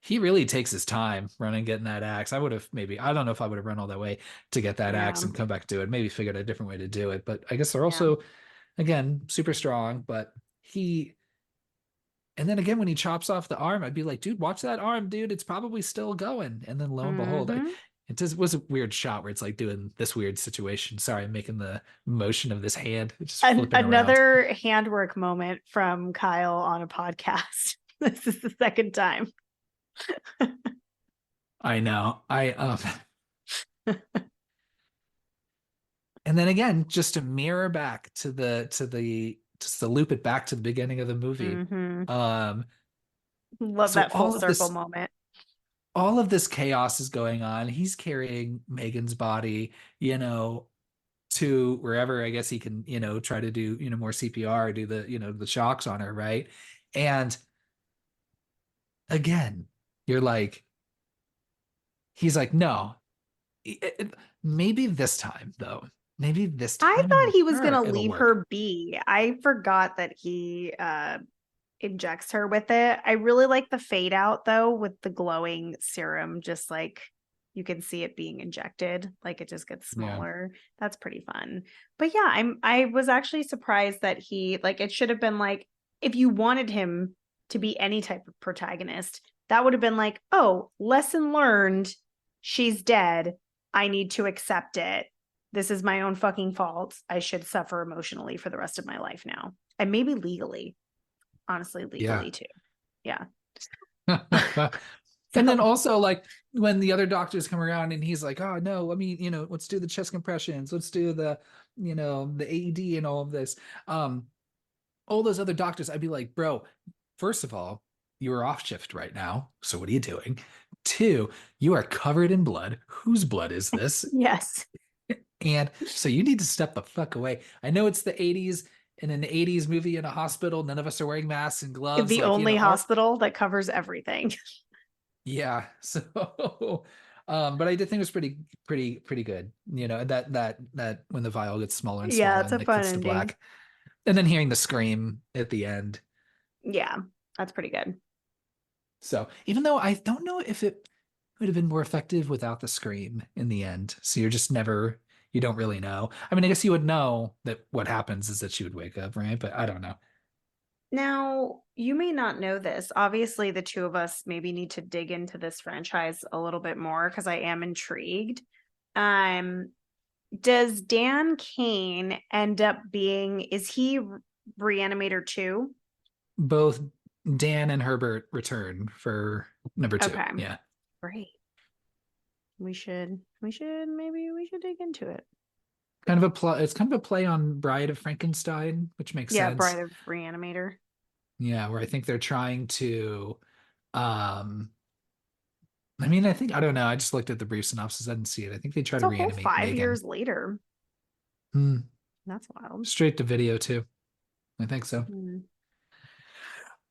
A: he really takes his time running, getting that axe. I would have maybe, I don't know if I would have run all that way to get that
B: Yeah.
A: axe and come back to it. Maybe figured a different way to do it. But I guess they're
B: Yeah.
A: also, again, super strong. But he, and then again, when he chops off the arm, I'd be like, dude, watch that arm, dude. It's probably still going. And then lo and behold,
B: Hmm.
A: it just was a weird shot where it's like doing this weird situation. Sorry, I'm making the motion of this hand, it's just flipping around.
B: Another handwork moment from Kyle on a podcast. This is the second time.
A: I know. And then again, just to mirror back to just to loop it back to the beginning of the movie.
B: Hmm.
A: Um,
B: Love
A: so
B: that full circle moment.
A: all of this chaos is going on. He's carrying Megan's body, you know, to wherever I guess he can, you know, try to do, you know, more CPR, do the, you know, the shocks on her, right? And again, you're like, he's like, no, maybe this time though, maybe this
B: I
A: time
B: thought he was going to
A: it'll
B: leave
A: work.
B: her be. I forgot that he injects her with it. I really like the fade out though with the glowing serum just like you can see it being injected, like it just gets
A: Yeah.
B: smaller. That's pretty fun. But yeah, I was actually surprised that he like it should have been like if you wanted him to be any type of protagonist, that would have been like, oh, lesson learned, she's dead. I need to accept it. This is my own fucking fault. I should suffer emotionally for the rest of my life now. And maybe legally, honestly,
A: Yeah.
B: legally too. Yeah.
A: And then
B: So
A: also like when the other doctors come around and he's like, oh no, let me, let's do the chest compressions, let's do the AED and all of this. All those other doctors, I'd be like, bro, first of all, you are off shift right now. So what are you doing? Two, you are covered in blood. Whose blood is this?
B: yes.
A: And so you need to step the fuck away. I know it's the 80s. In an 80s movie in a hospital, none of us are wearing masks and gloves.
B: The
A: Like,
B: only
A: our
B: hospital that covers everything.
A: yeah. So but I did think it was pretty good. That when the vial gets smaller and
B: Yeah,
A: smaller
B: it's a
A: and it
B: fun
A: cuts to
B: ending.
A: black. And then hearing the scream at the end.
B: Yeah, that's pretty good.
A: So even though I don't know if it would have been more effective without the scream in the end. So you don't really know. I mean, I guess you would know that what happens is that she would wake up, right? But I don't know.
B: Now, you may not know this. Obviously, the two of us maybe need to dig into this franchise a little bit more because I am intrigued. Um, does Dan Kane end up being, is he Re-Animator 2?
A: Both Dan and Herbert return for number two.
B: Okay,
A: Yeah.
B: great. Maybe we should dig into it.
A: It's kind of a play on Bride of Frankenstein, which makes
B: Yeah,
A: sense.
B: Bride of Re-Animator.
A: Yeah, where I think they're trying to um I mean, I don't know. I just looked at the brief synopsis. I didn't see it. I think they try
B: It's
A: to
B: a whole
A: reanimate
B: 5 years
A: Megan.
B: later.
A: Hmm.
B: That's wild.
A: Straight to video too. I think so.
B: Hmm.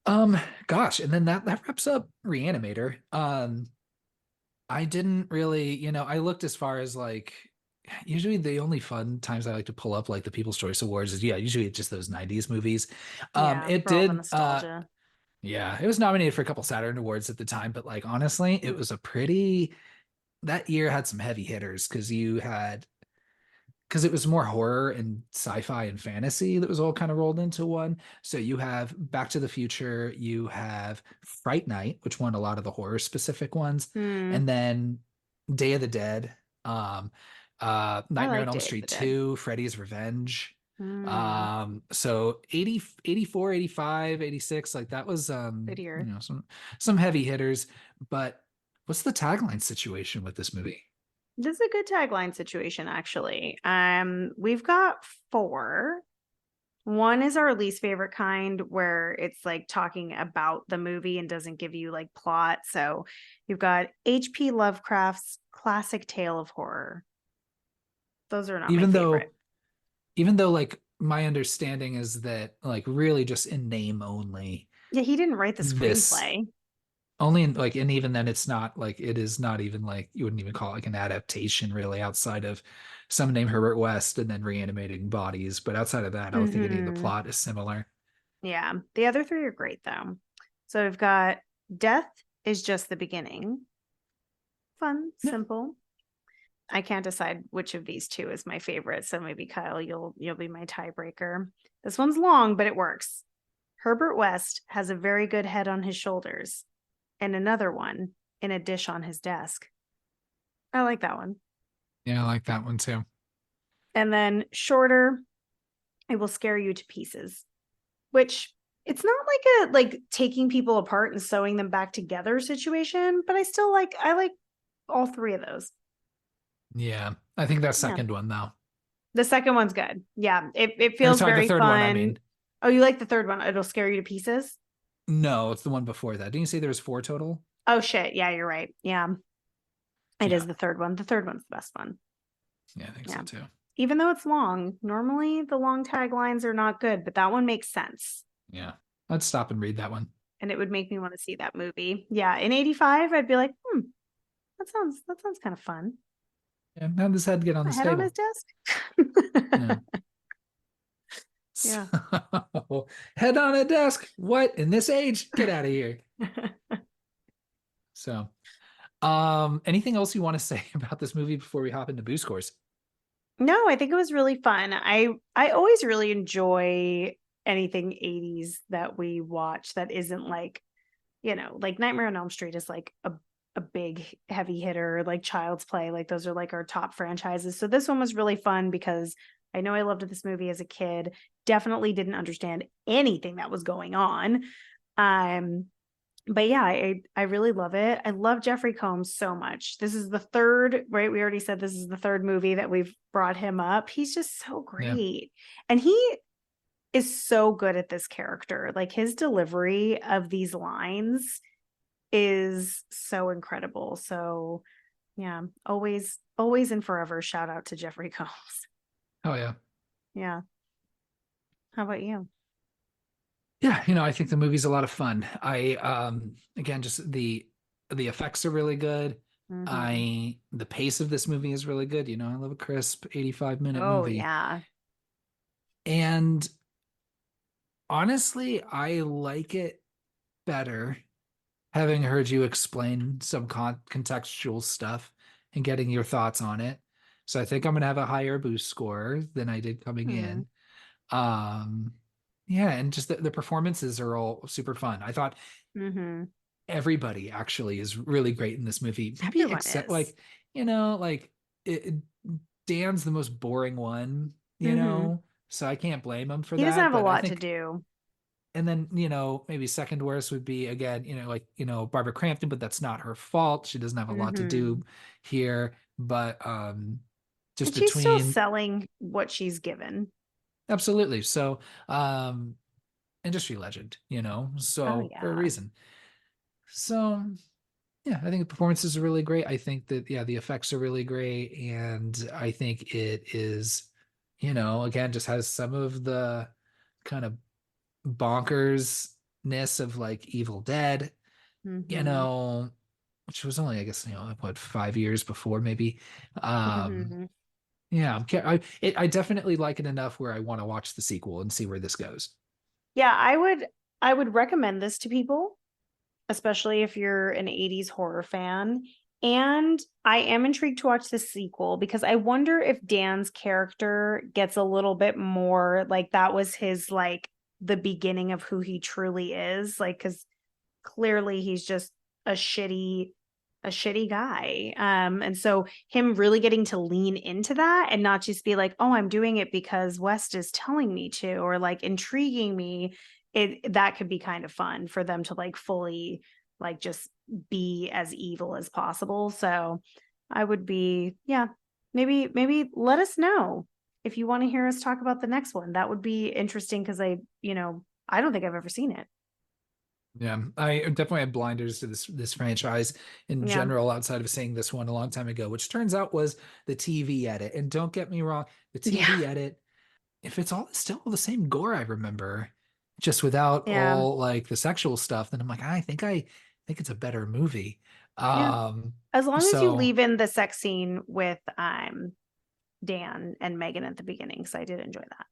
A: Um, Gosh, and then that wraps up Reanimator. I didn't really, I looked as far as like usually the only fun times I like to pull up like the People's Choice Awards is usually it's just those 90s movies.
B: Yeah,
A: It
B: for all the
A: did
B: nostalgia.
A: yeah, it was nominated for a couple Saturn Awards at the time, but like honestly, it
B: Hmm.
A: was a pretty that year had some heavy hitters because it was more horror and sci-fi and fantasy that was all kind of rolled into one. So you have Back to the Future, you have Fright Night, which won a lot of the horror specific ones,
B: Hmm.
A: and then Day of the Dead,
B: I
A: Nightmare on
B: like
A: Elm
B: Day of
A: Street
B: the Dead.
A: 2, Freddy's Revenge.
B: Hmm.
A: So 80, 84, 85, 86, like that was
B: Good year.
A: some heavy hitters, but what's the tagline situation with this movie?
B: This is a good tagline situation, actually. We've got four. One is our least favorite kind, where it's like talking about the movie and doesn't give you like plot. So you've got H.P. Lovecraft's classic tale of horror. Those are not my
A: Even
B: favorite.
A: though even though like my understanding is that like really just in name only
B: Yeah, he didn't write the
A: this
B: screenplay.
A: only in like and even then it's not like it is not even like you wouldn't even call it like an adaptation really outside of someone named Herbert West and then reanimating bodies, but outside of that I don't think any of the
B: Hmm.
A: plot is similar.
B: Yeah, the other three are great though. So we've got Death is Just the Beginning. Fun,
A: Yeah.
B: simple. I can't decide which of these two is my favorite, so maybe Kyle, you'll be my tiebreaker. This one's long, but it works. Herbert West has a very good head on his shoulders, and another one in a dish on his desk. I like that one.
A: Yeah, I like that one too.
B: And then shorter, it will scare you to pieces, which it's not like a like taking people apart and sewing them back together situation, but I like all three of those.
A: Yeah, I think that
B: Yeah.
A: second one though,
B: The second one's good. Yeah. It
A: or
B: feels
A: sorry, the
B: very
A: third one I
B: fun.
A: mean.
B: Oh, you like the third one? It'll scare you to pieces.
A: No, it's the one before that. Didn't you say there was four total?
B: Oh shit. Yeah, you're right. Yeah. It is
A: Yeah,
B: the third one. The third one's the best one.
A: yeah, I think so
B: Yeah.
A: too.
B: Even though it's long, normally the long taglines are not good, but that one makes sense.
A: Yeah, let's stop and read that one.
B: And it would make me want to see that movie. Yeah. In 85, I'd be like, that sounds kind of fun.
A: Yeah, how does head get on
B: A
A: this
B: head on his
A: table?
B: desk.
A: Yeah.
B: Yeah.
A: So, head on a desk. What in this age? Get out of here. So, Anything else you want to say about this movie before we hop into boo scores?
B: No, I think it was really fun. I always really enjoy anything 80s that we watch that isn't like, like Nightmare on Elm Street is like a big heavy hitter, like Child's Play, like those are like our top franchises. So this one was really fun because I know I loved this movie as a kid. Definitely didn't understand anything that was going on. Um but yeah, I really love it. I love Jeffrey Combs so much. This is the third, right? We already said this is the third movie that we've brought him up. He's just so
A: Yeah.
B: great. And he is so good at this character. Like his delivery of these lines is so incredible. So yeah, always and forever shout out to Jeffrey Combs.
A: Oh yeah.
B: Yeah. How about you?
A: Yeah, I think the movie's a lot of fun. I again just the effects are really good.
B: Mm-hmm.
A: The pace of this movie is really good. I love a crisp 85-minute
B: Oh
A: movie.
B: yeah.
A: And honestly, I like it better having heard you explain some contextual stuff and getting your thoughts on it. So I think I'm gonna have a higher boost score than I did coming
B: Hmm.
A: in. Um, yeah, and just the performances are all super fun. I thought
B: Mm-hmm.
A: everybody actually is really great in this movie. Maybe
B: Everyone
A: except
B: is.
A: like it, Dan's the most boring one,
B: Mm-hmm.
A: so I can't blame him for
B: He doesn't
A: that.
B: have a
A: But I
B: lot to
A: think,
B: do.
A: and then, maybe second worst would be again, Barbara Crampton, but that's not her fault. She doesn't have a lot to
B: Mm-hmm.
A: do here. But just
B: And she's still
A: between,
B: selling what she's given.
A: absolutely. So industry legend,
B: Oh
A: so for a
B: yeah.
A: reason. So yeah, I think the performances are really great. I think that, yeah, the effects are really great. And I think it is, again, just has some of the kind of bonkersness of like Evil Dead, you
B: Mm-hmm.
A: know, which was only, I guess, like, what, 5 years before maybe. Um,
B: Mm-hmm.
A: yeah, I definitely like it enough where I want to watch the sequel and see where this goes.
B: Yeah, I would recommend this to people, especially if you're an 80s horror fan. And I am intrigued to watch the sequel because I wonder if Dan's character gets a little bit more like that was his like the beginning of who he truly is. Like, because clearly he's just a shitty guy. And so him really getting to lean into that and not just be like, oh, I'm doing it because West is telling me to, or like intriguing me. That could be kind of fun for them to like fully like just be as evil as possible. So I would be, yeah, maybe let us know if you want to hear us talk about the next one. That would be interesting because I don't think I've ever seen it.
A: Yeah, I definitely had blinders to this franchise in
B: Yeah.
A: general, outside of seeing this one a long time ago, which turns out was the TV edit. And don't get me wrong, the
B: Yeah.
A: TV edit, if it's all still the same gore I remember, just without
B: Yeah.
A: all like the sexual stuff, then I'm like, I think it's a better movie.
B: Yeah.
A: Um,
B: As long as you
A: so
B: leave in the sex scene with Dan and Megan at the beginning, because I did enjoy that.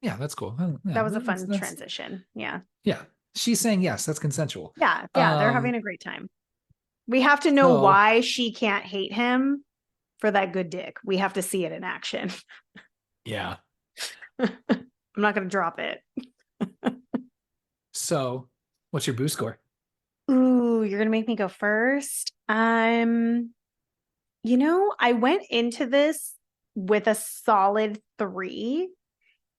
A: yeah, that's cool.
B: That
A: Yeah,
B: was a
A: that's
B: fun
A: that's
B: transition. Yeah.
A: yeah. She's saying yes, that's consensual.
B: Yeah. Yeah. They're having
A: Um,
B: a great time. We have to know
A: so
B: why she can't hate him for that good dick. We have to see it in action.
A: yeah.
B: I'm not going to drop it.
A: So what's your boo score?
B: Ooh, you're going to make me go first. I went into this with a solid 3.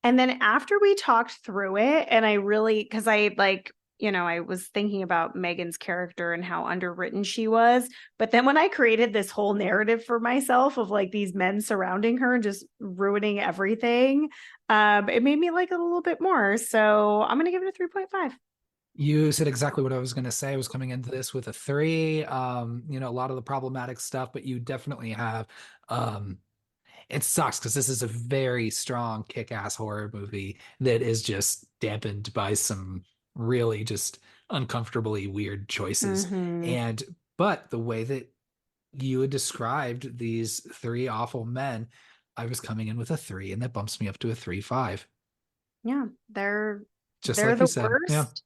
B: And then after we talked through it, and I really, because I like, I was thinking about Megan's character and how underwritten she was. But then when I created this whole narrative for myself of like these men surrounding her and just ruining everything, it made me like it a little bit more. So I'm going to give it a 3.5.
A: You said exactly what I was going to say. I was coming into this with a 3. A lot of the problematic stuff, but you definitely have. Um, it sucks because this is a very strong kick-ass horror movie that is just dampened by some really just uncomfortably weird choices.
B: Mm-hmm.
A: And but the way that you had described these three awful men, I was coming in with a 3, and that bumps me up to a 3.5.
B: Yeah, they're
A: Just
B: they're
A: like you
B: the
A: said. Yeah.
B: worst,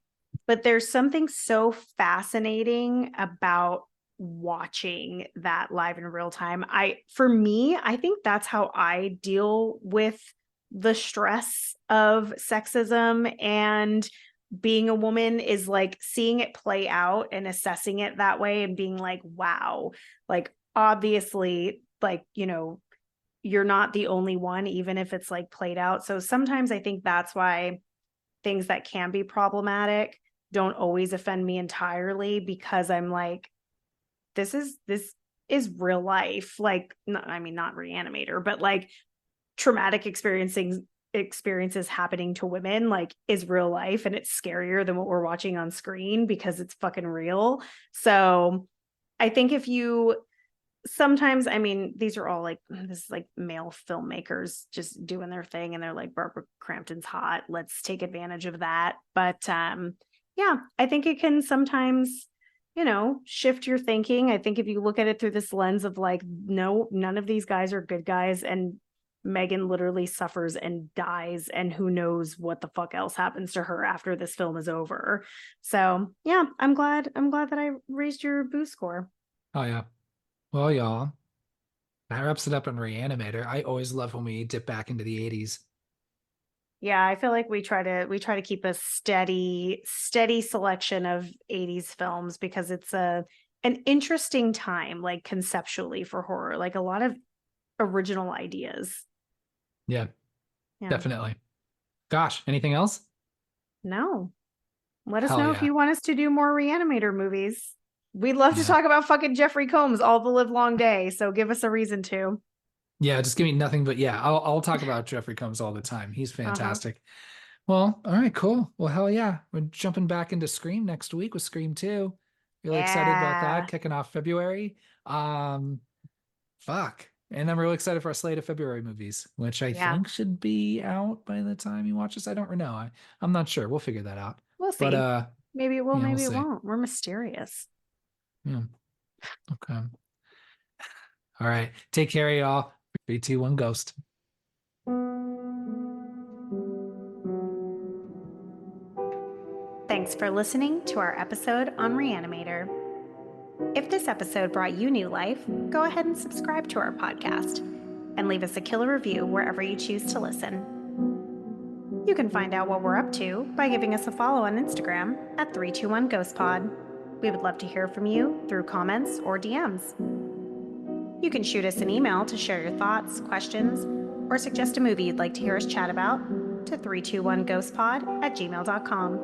B: but there's something so fascinating about watching that live in real time. For me, I think that's how I deal with the stress of sexism and being a woman, is like seeing it play out and assessing it that way and being like, wow, like obviously, like, you're not the only one, even if it's like played out. So sometimes I think that's why things that can be problematic don't always offend me entirely, because I'm like, this is real life. Like, I mean, not Re-Animator, but like traumatic experiences happening to women, like, is real life, and it's scarier than what we're watching on screen because it's fucking real. So I think if you sometimes, I mean, these are all like, this is like male filmmakers just doing their thing, and they're like, Barbara Crampton's hot, let's take advantage of that. But yeah, I think it can sometimes, shift your thinking. I think if you look at it through this lens of like, no, none of these guys are good guys, and Megan literally suffers and dies, and who knows what the fuck else happens to her after this film is over. So yeah, I'm glad that I raised your boo score.
A: Oh yeah. Well, y'all, that wraps it up on Re-Animator. I always love when we dip back into the 80s.
B: Yeah, I feel like we try to keep a steady selection of 80s films, because it's an interesting time, like conceptually, for horror, like a lot of original ideas.
A: Yeah,
B: Yeah.
A: definitely. Gosh, anything else?
B: No. Let us
A: Hell
B: know if
A: yeah.
B: you want us to do more Re-Animator movies. We'd love to
A: Yeah.
B: talk about fucking Jeffrey Combs all the live long day, so give us a reason to.
A: Yeah, just give me nothing but yeah. I'll talk about Jeffrey Combs all the time. He's
B: Uh-huh.
A: fantastic. Well, all right, cool. Well, hell yeah. We're jumping back into Scream next week with Scream 2. Really excited about that,
B: Yeah.
A: kicking off February. Um, fuck. And I'm really excited for our slate of February movies, which I
B: Yeah.
A: think should be out by the time you watch this. I don't know. I'm not sure. We'll figure that out.
B: We'll
A: But
B: see. Maybe it will,
A: yeah, we'll
B: maybe it
A: see.
B: won't. We're mysterious.
A: Yeah. Okay. All right. Take care, y'all. 3, 2, 1, ghost.
B: Thanks for listening to our episode on Re-Animator. If this episode brought you new life, go ahead and subscribe to our podcast and leave us a killer review wherever you choose to listen. You can find out what we're up to by giving us a follow on Instagram at 321ghostpod. We would love to hear from you through comments or DMs. You can shoot us an email to share your thoughts, questions, or suggest a movie you'd like to hear us chat about to 321ghostpod@gmail.com.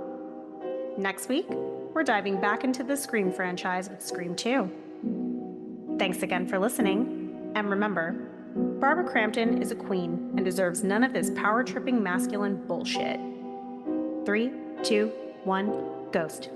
B: Next week, we're diving back into the Scream franchise with Scream 2. Thanks again for listening, and remember, Barbara Crampton is a queen and deserves none of this power-tripping masculine bullshit. 3, 2, 1, ghost.